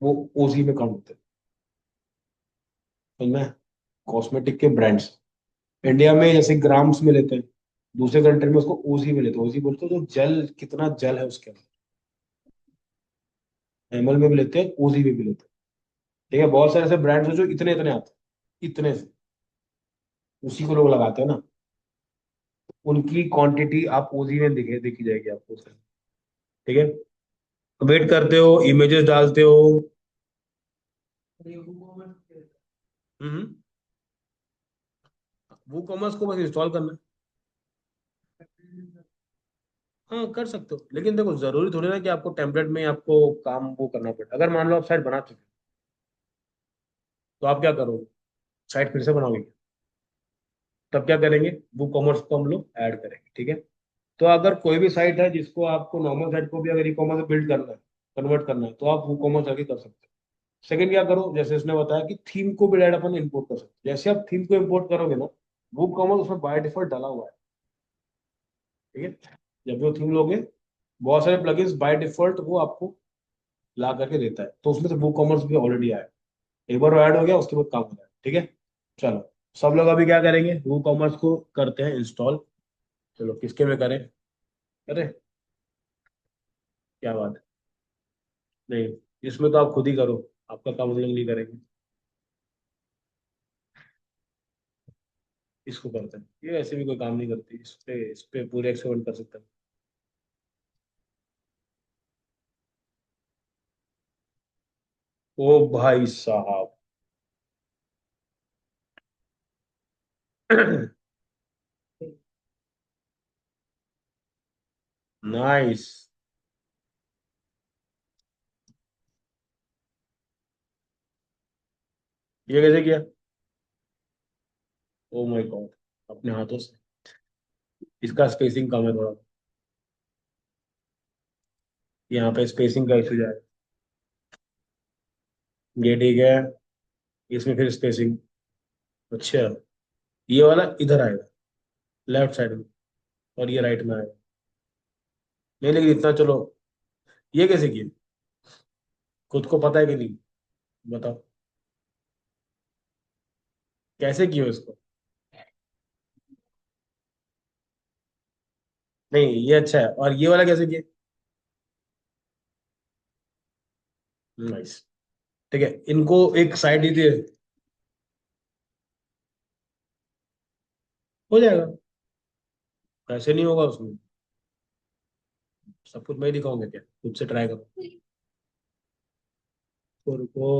वो ओजी में काउंट होते हैं। समझ में? कॉस्मेटिक के ब्रांड्स इंडिया में जैसे ग्राम्स में लेते हैं, दूसरे कंट्री में उसको ओजी में लेते हैं। ओजी बोलते हैं जो जल, कितना जल है उसके अंदर। एमएल में भी लेते हैं, ओजी में भी लेते हैं। ठीक है, बहुत सारे ऐसे ब्रांड्स हैं जो इतने इतने आते हैं, इतने से, उसी को लोग लगाते हैं ना। उनकी क्वांटिटी आप ओजी में दिखे देखी जाएगी आपको सर। ठीक है, वेट करते हो, इमेजेस डालते हो। ये WooCommerce हम्म। वो कॉमर्स को बस इंस्टॉल करना है। हाँ कर सकते हो, लेकिन देखो जरूरी थोड़ी ना कि आपको टेम्पलेट में आपको काम वो करना पड़े। अगर मान लो आप साइट बना चुके हो, तो आप क्या करोगे? साइट फिर से बनाओगे? तब क्या करेंगे? वो कॉमर्स को हम लोग ऐड करेंगे, ठीक है। तो अगर कोई भी साइट है जिसको आपको नॉर्मल साइट को भी अगर ई कॉमर्स बिल्ड करना है, कन्वर्ट करना है, तो आप वो कॉमर्स आगे कर सकते हो। सेकंड क्या करो, जैसे इसने बताया कि थीम को भी डायरेक्ट अपन इंपोर्ट कर सकते हैं। जैसे आप थीम को इंपोर्ट करोगे ना, वो कॉमर्स उसमें बाय डिफॉल्ट डाला हुआ है, ठीक है। जब भी वो थीम लोगे, बहुत सारे प्लगइन्स बाय डिफॉल्ट वो आपको ला करके देता है, तो उसमें से वो कॉमर्स भी ऑलरेडी आया है। एक बार वो ऐड हो गया, उसके बाद काम हो जाए, ठीक है। चलो, सब लोग अभी क्या करेंगे, वो कॉमर्स को करते हैं इंस्टॉल। चलो किसके में करें? अरे क्या बात है। नहीं, इसमें तो आप खुद ही करो, आपका काम हम लोग नहीं करेंगे। इसको करते हैं, ये ऐसे भी कोई काम नहीं करती, इस पे पूरे एक्सपेरिमेंट कर सकते हैं। ओ भाई साहब। नाइस। ये कैसे किया? ओ माय गॉड, अपने हाथों से। इसका स्पेसिंग कम है थोड़ा, यहाँ पे स्पेसिंग का इशू जाए। ये ठीक है। इसमें फिर स्पेसिंग, अच्छा, ये वाला इधर आएगा, लेफ्ट साइड में, और ये राइट में आएगा। नहीं लेकिन इतना चलो, ये कैसे किया? खुद को पता है कि नहीं? बताओ कैसे किया इसको। नहीं ये अच्छा है, और ये वाला कैसे किया? नाइस। ठीक है, इनको एक साइड दी थी। हो जाएगा, ऐसे नहीं होगा उसमें। सब कुछ मैं ही दिखाऊंगा क्या? खुद से ट्राई करो। रुको।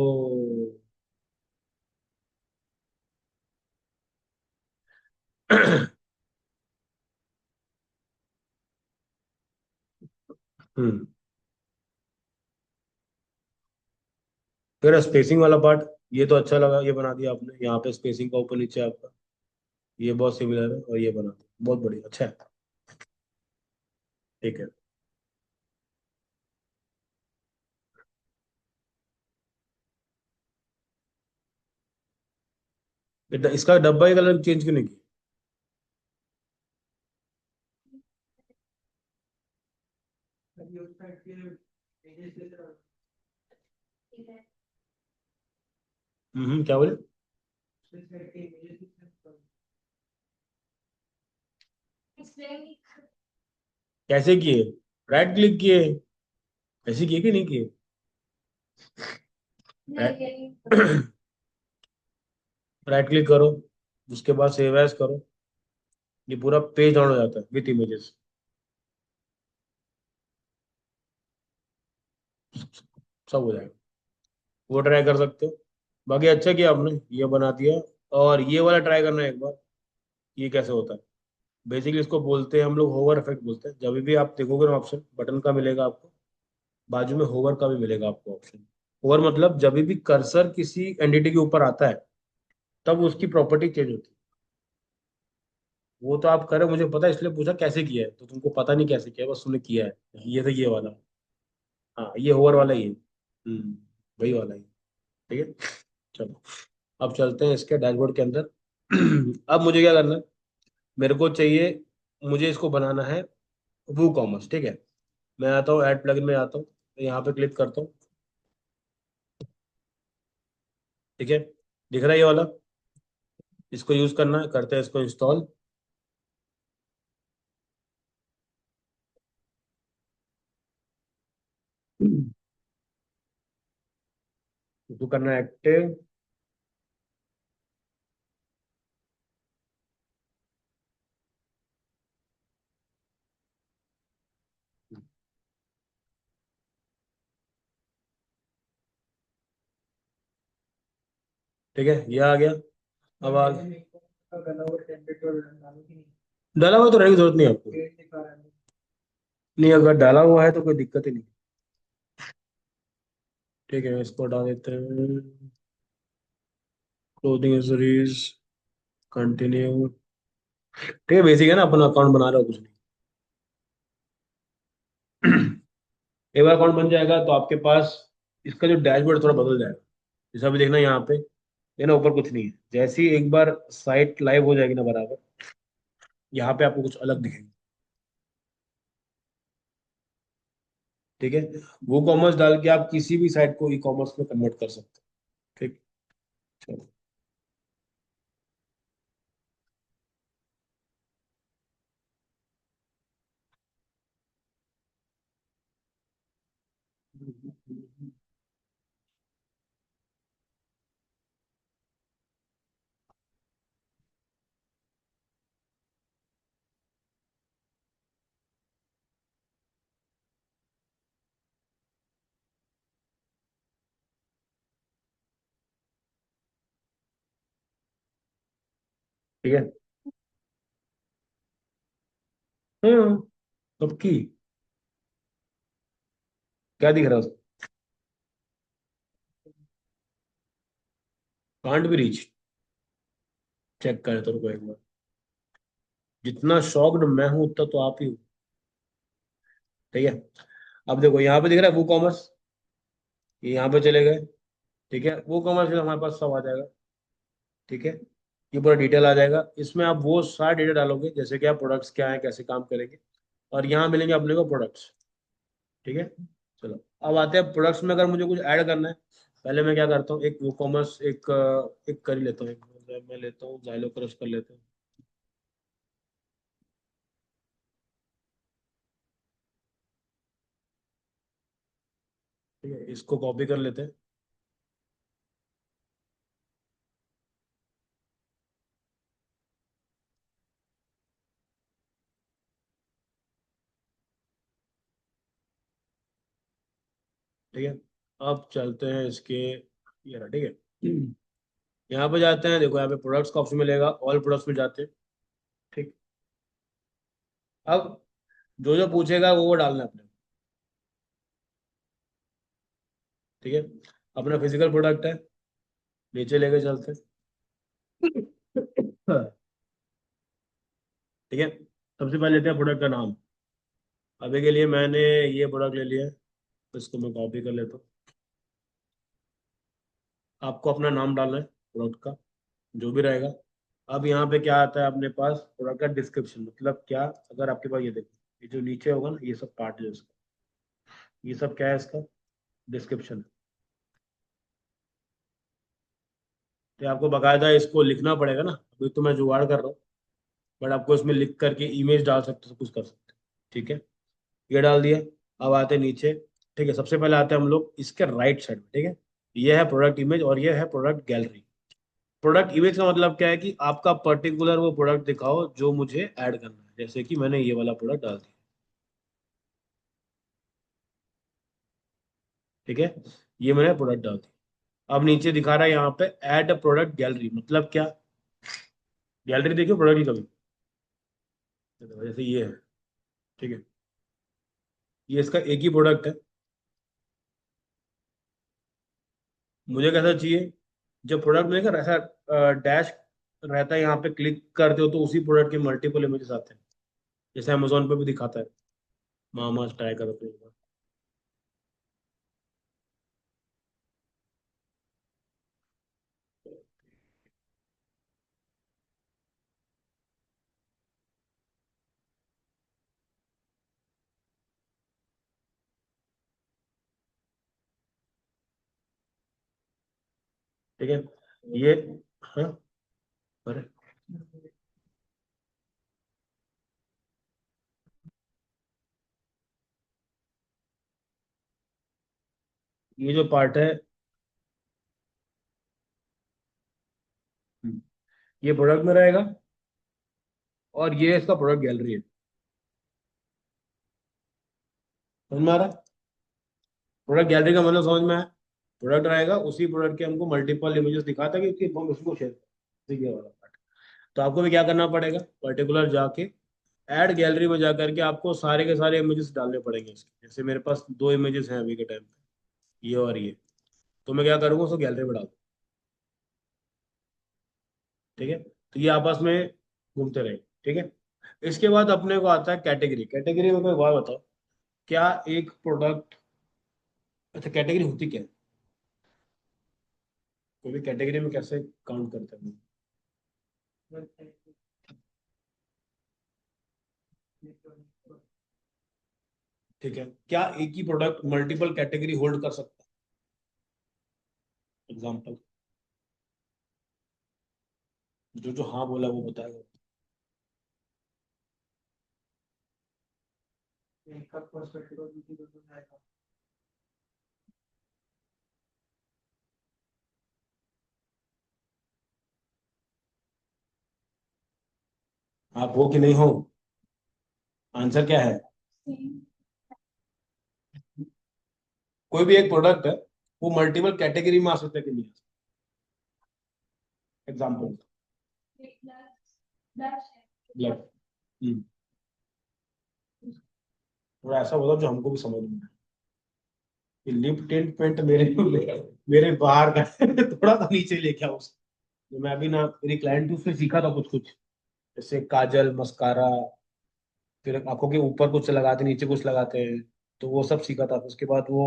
हम्म। फिर स्पेसिंग वाला पार्ट, ये तो अच्छा लगा, ये बना दिया आपने, यहाँ पे स्पेसिंग का ऊपर नीचे आपका, ये बहुत सिमिलर है, और ये बना दिया, बहुत बढ़िया, अच्छा है। ठीक है। इसका डब्बा ही कलर चेंज क्यों नहीं किया? अभी उस साइड के पेजेस लेकर आओ। क्या बोले? उस साइड के images लेकर आओ। कैसे किए? राइट क्लिक किए? ऐसे किए कि नहीं किए? राइट क्लिक करो, उसके बाद सेव एज करो, ये पूरा पेज डाउन हो जाता है विथ इमेजेस। सब हो जाएगा, वो ट्राई कर सकते हो। बाकी अच्छा किया आपने, ये बना दिया। और ये वाला ट्राई करना एक बार, ये कैसे होता है। बेसिकली इसको बोलते हैं हम लोग होवर इफेक्ट बोलते हैं। जब भी आप देखोगे ना ऑप्शन बटन का मिलेगा आपको, बाजू में होवर का भी मिलेगा आपको ऑप्शन। होवर मतलब जब भी कर्सर किसी एंटिटी के ऊपर आता है, तब उसकी प्रॉपर्टी चेंज होती है। वो तो आप करे, मुझे पता है, इसलिए पूछा कैसे किया है, तो तुमको पता नहीं कैसे किया है, बस तुमने किया है। ये तो ये वाला, हाँ ये होवर वाला ही है। वही वाला ही। ठीक है। चलो, अब चलते हैं इसके डैशबोर्ड के अंदर। अब मुझे क्या करना है, मेरे को चाहिए, मुझे इसको बनाना है वो कॉमर्स, ठीक है। मैं आता हूँ ऐड प्लगइन में आता हूँ, यहाँ पे क्लिक करता हूँ, ठीक है। दिख रहा है ये वाला, इसको यूज करना है, करते हैं इसको इंस्टॉल। इसको करना है एक्टिव। ठीक है, ये आ गया। अब आ गला और टेम्परेचर डालूं कि नहीं? डाला हुआ तो रहने की जरूरत नहीं है आपको। पेट दिखा रहा है। नहीं, अगर डाला हुआ है तो कोई दिक्कत ही नहीं। ठीक है, इसको हटा देते हैं। Clothing accessories, continue. ठीक है, बेसिक है ना, अपना अकाउंट बना रहा हो कुछ नहीं। एक बार अकाउंट बन जाएगा तो आपके पास इसका जो डैशबोर्ड थोड़ा बदल जाएगा। जैसा अभी देखना यहाँ पे, ये ना ऊपर कुछ नहीं है। जैसे ही एक बार साइट लाइव हो जाएगी ना बराबर, यहाँ पे आपको कुछ अलग दिखेगा। ठीक है, वो कॉमर्स डाल के आप किसी भी साइट को ई कॉमर्स में कन्वर्ट कर सकते हैं। ठीक, चलो। ठीक है। हाँ, सबकी। क्या दिख रहा है उसको? कांट भी रीच। चेक करे तो रुको एक बार। जितना शॉक्ड मैं हूं उतना तो आप ही हो। ठीक है, अब देखो यहाँ पे दिख रहा है वो कॉमर्स, ये यहाँ पे चले गए। ठीक है, वो कॉमर्स में हमारे पास सब आ जाएगा। ठीक है, ये पूरा डिटेल आ जाएगा। इसमें आप वो सारा डेटा डालोगे, जैसे कि आप प्रोडक्ट्स क्या है, कैसे काम करेंगे, और यहाँ मिलेंगे अपने को प्रोडक्ट्स। ठीक है, चलो। अब आते हैं प्रोडक्ट्स में, अगर मुझे कुछ ऐड करना है, पहले मैं क्या करता हूँ, एक वो कॉमर्स एक कर ही लेता हूँ। मैं लेता हूँ जाइलो क्रश कर लेता हूँ। ठीक है, इसको कॉपी कर लेते हैं। ठीक है, अब चलते हैं इसके, ये रहा। ठीक है, यहाँ पे जाते हैं, देखो यहाँ पे प्रोडक्ट्स का ऑप्शन मिलेगा, ऑल प्रोडक्ट्स में जाते हैं। ठीक, अब जो जो पूछेगा वो डालना है अपने। ठीक है, अपना फिजिकल प्रोडक्ट है, नीचे लेके चलते हैं। ठीक है, सबसे पहले लेते हैं प्रोडक्ट का नाम। अभी के लिए मैंने ये प्रोडक्ट ले लिया है, तो इसको मैं कॉपी कर लेता हूँ। आपको अपना नाम डालना है प्रोडक्ट का, जो भी रहेगा। अब यहाँ पे क्या आता है अपने पास, प्रोडक्ट का डिस्क्रिप्शन, मतलब क्या, अगर आपके पास ये देखो, ये जो नीचे होगा ना, ये सब पार्ट है इसका, ये सब क्या है इसका, डिस्क्रिप्शन। तो आपको बकायदा इसको लिखना पड़ेगा ना, अभी तो मैं जुगाड़ कर रहा हूँ, बट आपको इसमें लिख करके इमेज डाल सकते हो, सब कुछ कर सकते हो। ठीक है, ये डाल दिया। अब आते हैं नीचे। ठीक है, सबसे पहले आते हैं हम लोग इसके राइट साइड में। ठीक है, ये है प्रोडक्ट इमेज और ये है प्रोडक्ट गैलरी। प्रोडक्ट इमेज का मतलब क्या है कि आपका पर्टिकुलर वो प्रोडक्ट दिखाओ जो मुझे ऐड करना है, जैसे कि मैंने ये वाला प्रोडक्ट डाल दिया। ठीक है, ये मैंने प्रोडक्ट डाल दिया। अब नीचे दिखा रहा है यहाँ पे ऐड प्रोडक्ट गैलरी, मतलब क्या, गैलरी देखियो प्रोडक्ट की कभी, जैसे ये है। ठीक है, ये इसका एक ही प्रोडक्ट है। मुझे कैसा चाहिए, जब प्रोडक्ट में का ऐसा डैश रहता है, यहाँ पे क्लिक करते हो तो उसी प्रोडक्ट के मल्टीपल इमेजेस आते हैं, जैसे अमेजोन पे भी दिखाता है। मामा ट्राई करो तो एक बार। ठीक है, ये, हाँ, अरे, ये जो पार्ट है, ये प्रोडक्ट में रहेगा, और ये इसका प्रोडक्ट गैलरी है। समझ में आ रहा है? प्रोडक्ट गैलरी का मतलब समझ में आया? प्रोडक्ट रहेगा, उसी प्रोडक्ट के हमको मल्टीपल इमेजेस दिखाता है कि हम उसको शेयर करें वाला पार्ट। तो आपको भी क्या करना पड़ेगा, पर्टिकुलर जाके ऐड गैलरी में जा करके आपको सारे के सारे इमेजेस डालने पड़ेंगे इसके। जैसे मेरे पास दो इमेजेस हैं अभी के टाइम पे, ये और ये, तो मैं क्या करूँगा, उसको गैलरी में डाल दूँ। ठीक है, तो ये आपस में घूमते रहेंगे। ठीक है, इसके बाद अपने को आता है कैटेगरी। कैटेगरी में कोई बात बताओ, क्या एक प्रोडक्ट, अच्छा कैटेगरी होती क्या है, कोई भी कैटेगरी में कैसे काउंट करते हैं? ठीक है, क्या एक ही प्रोडक्ट मल्टीपल कैटेगरी होल्ड कर सकता है? एग्जांपल, जो जो हाँ बोला वो बताएगा। मेकअप कॉस्मेटिक और ब्यूटी दोनों में आएगा। आप हो कि नहीं हो, आंसर क्या है? Same. कोई भी एक प्रोडक्ट है, वो मल्टीपल कैटेगरी में आ सकता है कि नहीं? Example, Like that's blood. थोड़ा ऐसा बोला जो हमको भी समझ में आए। ये लिप टिंट पेंट मेरे मेरे बाहर का है, थोड़ा सा नीचे लेके आओ उसको। तो मैं अभी ना, मेरी क्लाइंट थी, उसने सीखा था कुछ कुछ, जैसे काजल, मस्कारा, फिर आंखों के ऊपर कुछ लगाते, नीचे कुछ लगाते हैं, तो वो सब सीखा था। उसके बाद वो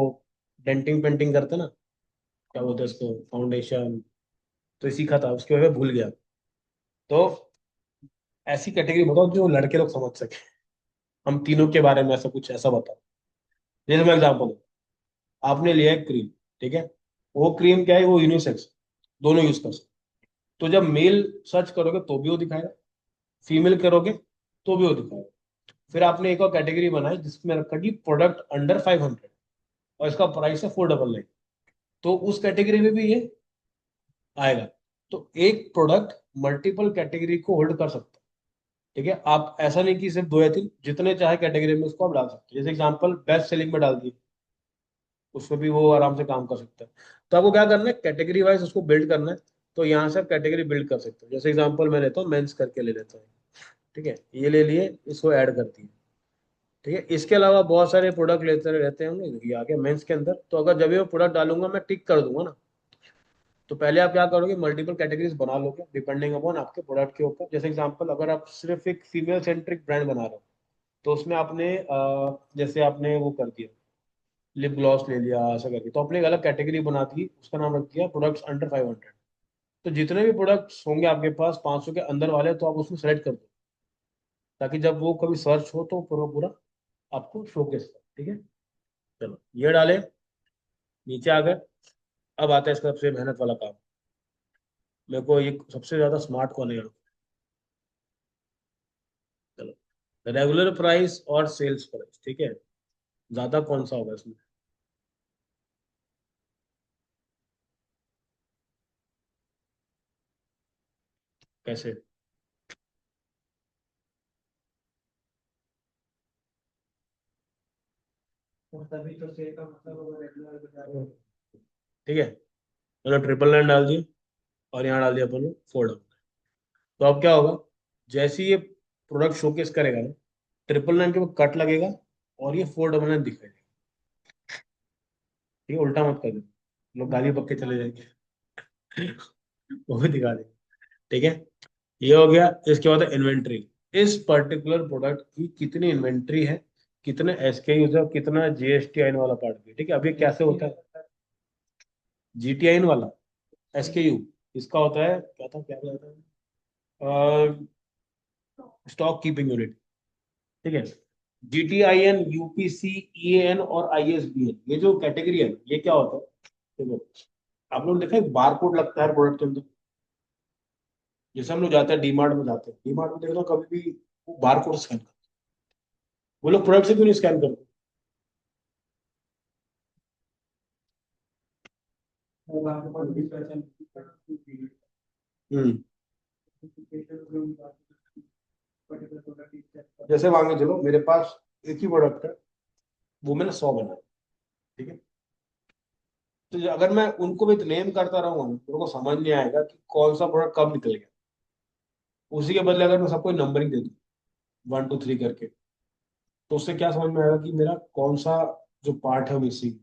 डेंटिंग पेंटिंग करते ना, क्या बोलते हैं उसको, फाउंडेशन, तो ये सीखा था। उसके बाद मैं भूल गया। तो ऐसी कैटेगरी बताओ जो लड़के लोग समझ सके, हम तीनों के बारे में ऐसा कुछ ऐसा बताओ। जैसे मैं एग्जाम्पल, आपने लिया है क्रीम, ठीक है, वो क्रीम क्या है, वो यूनिसेक्स, दोनों यूज कर सकते। तो जब मेल सर्च करोगे तो भी वो दिखाएगा, फीमेल करोगे तो भी वो दिखाएगा। फिर आपने एक और कैटेगरी बनाई जिसमें रखा कि प्रोडक्ट अंडर 500 और इसका प्राइस है 499, तो उस कैटेगरी में भी ये आएगा। तो एक प्रोडक्ट मल्टीपल कैटेगरी को होल्ड कर सकता है। ठीक है, आप ऐसा नहीं कि सिर्फ दो या तीन, जितने चाहे कैटेगरी में उसको आप डाल सकते हैं। जैसे एग्जांपल बेस्ट सेलिंग में डाल दिए, उसमें भी वो आराम से काम कर सकता है। तो आपको क्या करना है, कैटेगरी वाइज उसको बिल्ड करना है। तो यहाँ से आप कैटेगरी बिल्ड कर सकते हो। जैसे एग्जांपल मैं लेता हूँ, मेंस करके ले लेता हूँ। ठीक है, ये ले लिए, इसको ऐड कर दिए। ठीक है, इसके अलावा बहुत सारे प्रोडक्ट लेते रहते हैं हम लोग, ये आ गया मेंस के अंदर। तो अगर जब भी वो प्रोडक्ट डालूंगा मैं टिक कर दूंगा ना, तो पहले आप क्या करोगे, मल्टीपल कैटेगरीज बना लोगे डिपेंडिंग अपॉन आपके प्रोडक्ट के ऊपर। जैसे एग्जांपल, अगर आप सिर्फ एक फीमेल सेंट्रिक ब्रांड बना रहे हो, तो उसमें आपने जैसे आपने वो कर दिया, लिप ग्लॉस ले लिया ऐसा करके, तो आपने एक अलग कैटेगरी बना दी, उसका नाम रख दिया प्रोडक्ट्स अंडर 500। तो जितने भी प्रोडक्ट्स होंगे आपके पास 500 के अंदर वाले, तो आप उसमें सेलेक्ट कर दो, ताकि जब वो कभी सर्च हो तो पूरा पूरा आपको शोकेस कर। ठीक है, चलो ये डाले, नीचे आ गए। अब आता है इसका सबसे मेहनत वाला काम। मेरे को ये सबसे ज्यादा स्मार्ट कौन है? चलो, रेगुलर प्राइस और सेल्स प्राइस, ठीक है, ज्यादा कौन सा होगा इसमें? कैसे? और तभी तो सेल का मतलब होगा रेगुलर बाजार में। ठीक है, मतलब 999 डाल दिए, और यहाँ डाल दिया अपन फोल्ड। तो अब क्या होगा, जैसे ही ये प्रोडक्ट शोकेस करेगा ना, 999 के ऊपर कट लगेगा, और ये 499 दिखाई देगा। ठीक है, उल्टा मत कर दो, लोग गाली बक के चले जाएंगे। वो भी दिखा देंगे। ठीक है, ये हो गया। इसके बाद इन्वेंट्री, इस पर्टिकुलर प्रोडक्ट की कितनी इन्वेंट्री है, कितने एसकेयूज है, और कितना जीएसटी आइन वाला पार्ट भी। ठीक है, अब ये कैसे होता है, जीटी आइन वाला एसकेयू, इसका होता है क्या था, क्या होता है, स्टॉक कीपिंग यूनिट। ठीक है, जीटीआईएन, यूपीसी, ईएन और आईएसबीएन, ये जो कैटेगरी है ये क्या होता है, देखो, आप लोग देखा बार कोड लगता है प्रोडक्ट के अंदर। जैसे हम लोग जाते हैं डीमार्ट में, जाते हैं डीमार्ट में, देखो कभी भी वो बार कोड स्कैन करते हैं। वो लोग प्रोडक्ट से क्यों नहीं स्कैन करते? और आपके पास भी स्पेशल हम्म, पर्टिकुलर प्रोडक्ट। जैसे मान के चलो मेरे पास एक ही प्रोडक्ट है, वो मैंने 100 बनाया। ठीक है, तो अगर मैं उनको भी नेम करता रहूंगा ना, मेरे को समझ नहीं आएगा कि कौन सा प्रोडक्ट कब निकल गया। उसी के बदले अगर मैं सबको नंबरिंग दे दूँ 1 2 3 करके, तो उससे क्या समझ में आएगा कि मेरा कौन सा जो पार्ट है मिसिंग।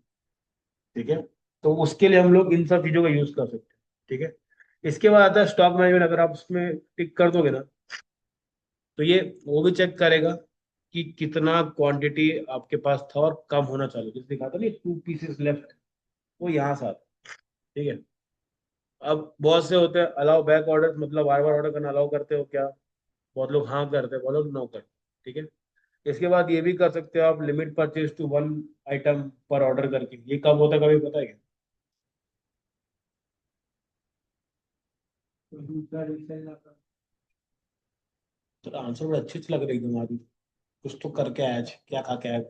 ठीक है, तो उसके लिए हम लोग इन सब चीजों का यूज कर सकते हैं। ठीक है, इसके बाद आता है स्टॉक मैनेजमेंट। अगर आप उसमें टिक कर दोगे ना, तो ये वो भी चेक करेगा कि कितना क्वांटिटी आपके पास था और कम होना चाहिए। जैसे दिखा था नहीं 2 पीसेस लेफ्ट, वो यहाँ से आता है। ठीक है, अब बहुत से होते हैं अलाउ बैक ऑर्डर, मतलब बार बार ऑर्डर करना अलाउ करते हो क्या? बहुत लोग हाँ करते हैं, बहुत लोग नो करते हैं। ठीक है, इसके बाद ये भी कर सकते हो आप, लिमिट परचेज टू 1 आइटम पर ऑर्डर करके। ये कब होता है कभी पता है क्या? तो दूसरा रीसेल आता तो आंसर बड़ा अच्छी लग रही एकदम आदमी, कुछ तो करके आया आज, क्या खा के आया?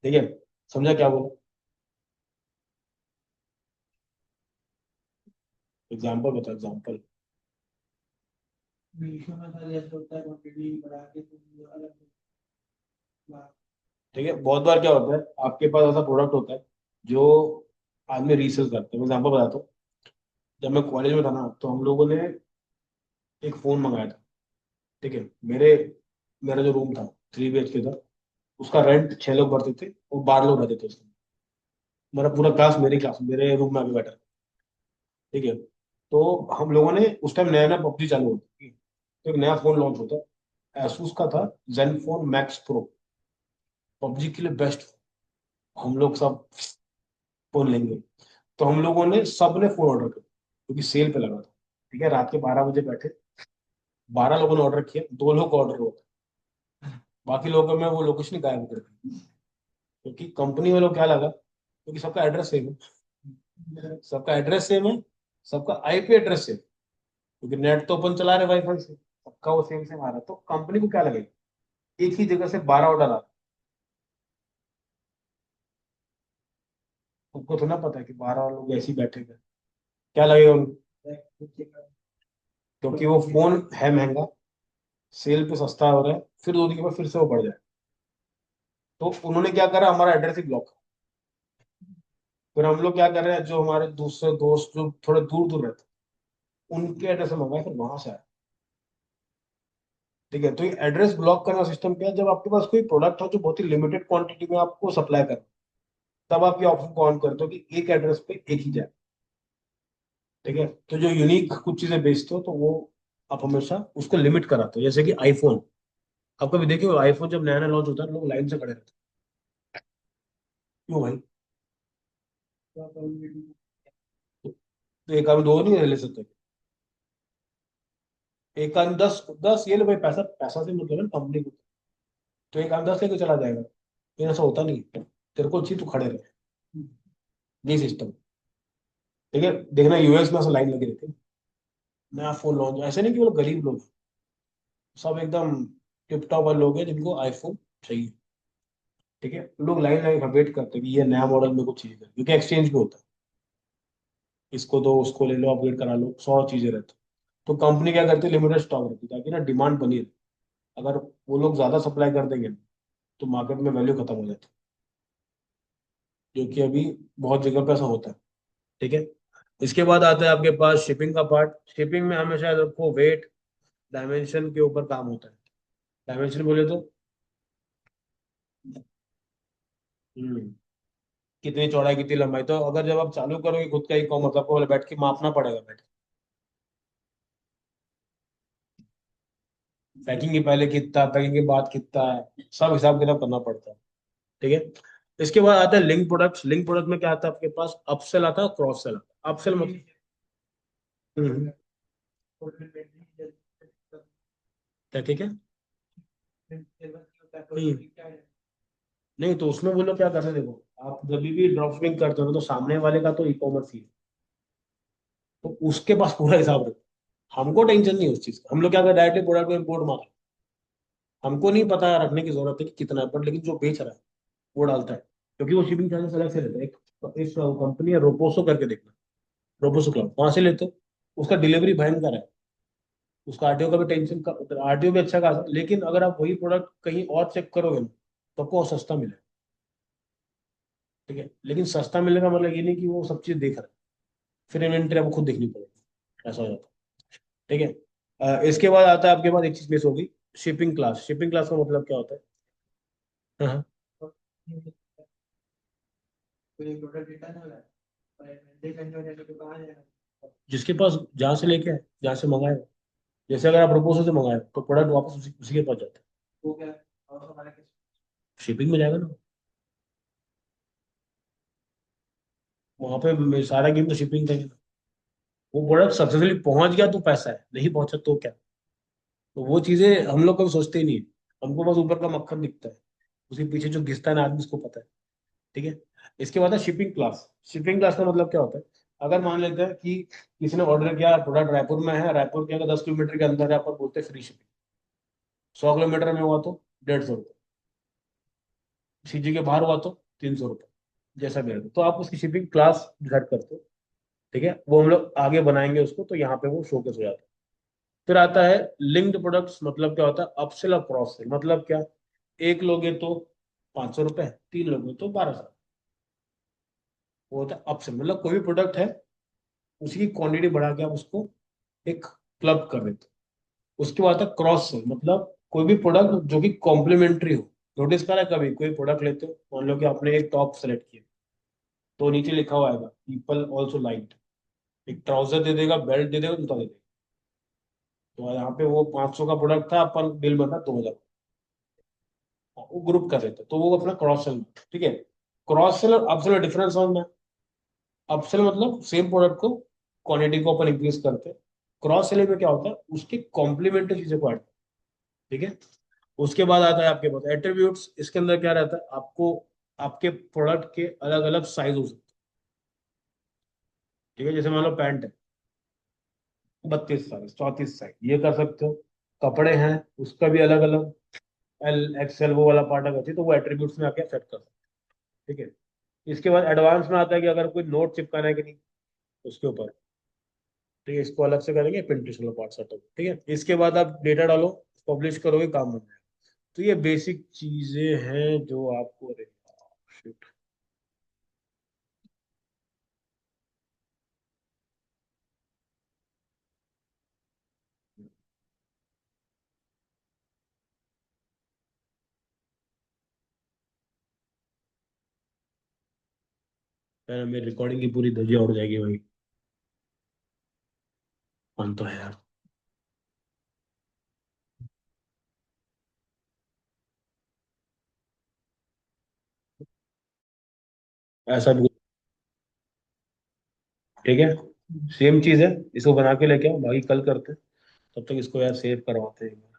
ठीक है, समझा क्या बोला? एग्जाम्पल बता, एग्जाम्पल। मीशो में था जैसे होता है क्वांटिटी बढ़ा के तुम अलग बात। ठीक है, बहुत बार क्या होता है आपके पास ऐसा प्रोडक्ट होता है जो आदमी रीसेल करते हैं। मैं एग्जाम्पल बताता हूँ। जब मैं कॉलेज में था ना, तो हम लोगों ने एक फोन मंगाया था। ठीक है, मेरे मेरा जो रूम था 3 BHK था, उसका रेंट 6 लोग भरते थे और 12 लोग रहते थे उसमें। मेरा पूरा क्लास मेरे क्लास मेरे रूम में आके बैठा था। ठीक है, तो हम लोगों ने उस टाइम नया नया पबजी चालू होता है। तो एक नया फोन लॉन्च होता है, एसूस का था, जेनफोन मैक्स प्रो। पबजी के लिए बेस्ट। हम लोग सब फोन लेंगे, तो हम लोगों ने सब ने फोन ऑर्डर किया क्योंकि सेल पे लगा था। ठीक है, रात के 12 बजे बैठे, 12 लोगों ने ऑर्डर किया, 2 लोग का ऑर्डर हुआ था। बाकी लोगों में वो लोकेशन गायब कर दी, क्योंकि कंपनी वालों को क्या लगा, क्योंकि सबका एड्रेस सेम है, सबका एड्रेस सेम है, सबका आईपी एड्रेस सेम, क्योंकि नेट तो अपन चला रहे वाईफाई से, सबका वो सेम सेम आ रहा है। तो कंपनी को क्या लगेगा, एक ही जगह से 12 ऑर्डर आ रहा है। उनको तो ना पता है कि 12 लोग ऐसे ही बैठे हुए हैं। क्या लगेगा उनको? है। क्योंकि वो फोन है महंगा, सेल पे सस्ता हो रहा है, फिर 2 दिन के बाद फिर से वो बढ़ जाए। तो उन्होंने क्या करा, हमारा एड्रेस ही ब्लॉक। फिर हम लोग क्या कर रहे हैं, जो हमारे दूसरे दोस्त जो थोड़े दूर दूर रहते हैं, उनके एड्रेस में मंगाए, फिर वहां से आए। ठीक है, तो ये एड्रेस ब्लॉक करना सिस्टम क्या है, जब आपके पास कोई प्रोडक्ट हो जो बहुत ही लिमिटेड क्वांटिटी में आपको सप्लाई कर, तब आप ये ऑप्शन को ऑन करते हो कि एक एड्रेस पे एक ही जाए। ठीक है, तो जो यूनिक कुछ चीजें बेचते हो, तो वो आप हमेशा उसको लिमिट कराते हो। जैसे कि आईफोन, आप कभी देखे हो आईफोन जब नया नया लॉन्च होता है, लोग लाइन से खड़े रहते हैं। क्यों भाई? तो एक आदमी दो नहीं ले सकते? एक आदमी 10 10 ये ले भाई, पैसा पैसा से मतलब है कंपनी को। तो एक आदमी 10 लेके चला जाएगा, लेकिन ऐसा होता नहीं है। तेरे को चाहिए तू खड़े रहे, ये सिस्टम। ठीक है, देखना यूएस में ऐसा लाइन लगी रहती है। नया फोन लॉन्च, ऐसे नहीं कि वो लोग गरीब लोग हैं, सब एकदम टिप टॉप वाले लोग हैं जिनको आईफोन चाहिए। ठीक है, लोग लाइन लाइन वेट करते हैं कि ये नया मॉडल में कुछ चाहिए, क्योंकि एक्सचेंज भी होता है। इसको दो, उसको ले लो, अपग्रेड करा लो, 100 चीजें रहती हैं। तो कंपनी क्या करती है, लिमिटेड स्टॉक रखती है ताकि ना डिमांड बनी रहे। अगर वो लोग ज्यादा सप्लाई कर देंगे तो मार्केट में वैल्यू खत्म हो जाती है, जो कि अभी बहुत जगह पे ऐसा होता है। ठीक है, इसके बाद आता है आपके पास शिपिंग का पार्ट। शिपिंग में हमेशा याद रखो, वेट डायमेंशन के ऊपर काम होता है। डायमेंशन बोले तो हम्म, कितनी चौड़ाई कितनी लंबाई। तो अगर जब आप चालू करोगे खुद का ई कॉमर्स, आपको पहले बैठ के मापना पड़ेगा, बैठ पैकिंग के पहले कितना, पैकिंग के बाद कितना है, सब हिसाब किताब करना पड़ता है। ठीक है, इसके बाद आता है लिंक प्रोडक्ट्स। लिंक प्रोडक्ट में क्या आता है आपके पास, अपसेल आता है, क्रॉस सेल आता है। अपसेल मतलब हम्म, क्या ठीक है। हम्म, नहीं तो उसमें वो लोग क्या करते हैं, देखो आप जब भी ड्रॉप शिपिंग करते हो ना, तो सामने वाले का तो ई कॉमर्स ही है, तो उसके पास पूरा हिसाब रहता है। हमको टेंशन नहीं है उस चीज का, हम लोग क्या करते हैं, डायरेक्टली प्रोडक्ट को इम्पोर्ट मार, हमको नहीं पता रखने की जरूरत है कि कितना है, पर लेकिन जो बेच रहा है वो डालता है, क्योंकि वो शिपिंग चार्जेस अलग से रहता है। एक कंपनी है रोपोसो करके, देखना, रोपोसो क्लाउड, वहां से लेते हो। उसका डिलीवरी भयंकर है, उसका आरटीओ का भी टेंशन का, आरटीओ भी अच्छा खासा, लेकिन अगर आप वही प्रोडक्ट कहीं और चेक करोगे ना, तो आपको और सस्ता मिलेगा। ठीक है, लेकिन सस्ता मिलने का मतलब ये नहीं कि वो सब चीज देख रहा है, फिर इन्वेंट्री आपको खुद देखनी पड़ेगी, ऐसा हो जाता है। ठीक है। इसके बाद आता है आपके पास एक चीज मिस होगी, शिपिंग क्लास। शिपिंग क्लास का मतलब क्या होता है? हाँ हाँ। कोई प्रोडक्ट रिटर्न हो रहा है और मेंटेन करने हो जाएगा तो कहाँ जाएगा? जिसके पास जहाँ से लेके आए, जहाँ से मंगाए, जैसे अगर आप प्रपोजल से मंगाए तो प्रोडक्ट वापस उसी के पास जाता है, वो क्या और हमारा कैसे? शिपिंग में जाएगा ना। वहां पे सारा गेम तो शिपिंग का ही है। वो प्रोडक्ट सक्सेसफुली पहुंच गया तो पैसा है, नहीं पहुंचा तो क्या? तो वो चीजें हम लोग कभी सोचते ही नहीं है। हमको बस ऊपर का मक्खन दिखता है, उसके पीछे जो घिसता है ना आदमी, उसको पता है। ठीक है। इसके बाद है शिपिंग क्लास। शिपिंग क्लास का मतलब क्या होता है? अगर मान लेते हैं कि किसी ने ऑर्डर किया, प्रोडक्ट रायपुर में है, रायपुर के अगर 10 किलोमीटर के अंदर है, आप बोलते हैं फ्री शिपिंग। 100 किलोमीटर में हुआ तो 150 रुपये, सीजी के बाहर हुआ तो 300 रुपये, जैसा भी है। तो आप उसकी शिपिंग क्लास डिसाइड करते हो। ठीक है, वो हम लोग आगे बनाएंगे उसको, तो यहाँ पे वो शोकेस हो जाता है। फिर आता है लिंक्ड प्रोडक्ट्स। मतलब क्या होता है? अपसेल और क्रॉस सेल। मतलब क्या? एक लोगे तो 500 रुपये, 3 लोगे तो 1200। वो होता है अपसेल, मतलब कोई भी प्रोडक्ट है उसी की क्वांटिटी बढ़ा के आप उसको एक क्लब कर देते हो। उसके बाद आता है क्रॉस सेल। मतलब कोई भी प्रोडक्ट जो कि कॉम्प्लीमेंट्री हो। नोटिस करा है कभी कोई प्रोडक्ट लेते हो, मान लो कि आपने एक टॉप सेलेक्ट किया, तो नीचे लिखा हुआ आएगा पीपल ऑल्सो लाइक, एक ट्राउजर दे देगा, बेल्ट दे देगा, जूता दे देगा। तो यहाँ पे वो 500 का प्रोडक्ट था, अपन बिल बना 2000, वो ग्रुप कर देते, तो वो अपना क्रॉस सेल। ठीक है। क्रॉस सेल और अपसेल में डिफरेंस समझ में? अपसेल मतलब सेम प्रोडक्ट को क्वांटिटी को अपन इंक्रीज करते हैं। क्रॉस सेलिंग में क्या होता है? उसके कॉम्प्लीमेंट्री चीजें को ऐड। ठीक है। उसके बाद आता है आपके पास एट्रीब्यूट्स। इसके अंदर क्या रहता है? आपको आपके प्रोडक्ट के अलग अलग साइज हो सकते हैं। ठीक है, जैसे मान लो पैंट है, 32 साइज, 34 साइज, ये कर सकते हो। कपड़े हैं, उसका भी अलग अलग एल एक्सएल वो वाला पार्ट अगर चाहिए तो वो एट्रीब्यूट्स में आके सेट कर सकते हैं। ठीक है। इसके बाद एडवांस में आता है कि अगर कोई नोट चिपकाना है कि नहीं उसके ऊपर। ठीक है, इसको अलग से करेंगे, पिंटरेस्ट वाला पार्ट सेटअप। ठीक है। इसके बाद आप डेटा डालो, पब्लिश करोगे, काम बन जाएगा। तो ये बेसिक चीजें हैं जो आपको, अरे शिट, यार मेरी रिकॉर्डिंग की पूरी धज्जियां उड़ जाएगी भाई। मन तो है यार। ऐसा भी। ठीक है, सेम चीज है। इसको बना के लेके आओ, बाकी कल करते हैं। तब तक इसको यार सेव करवाते हैं।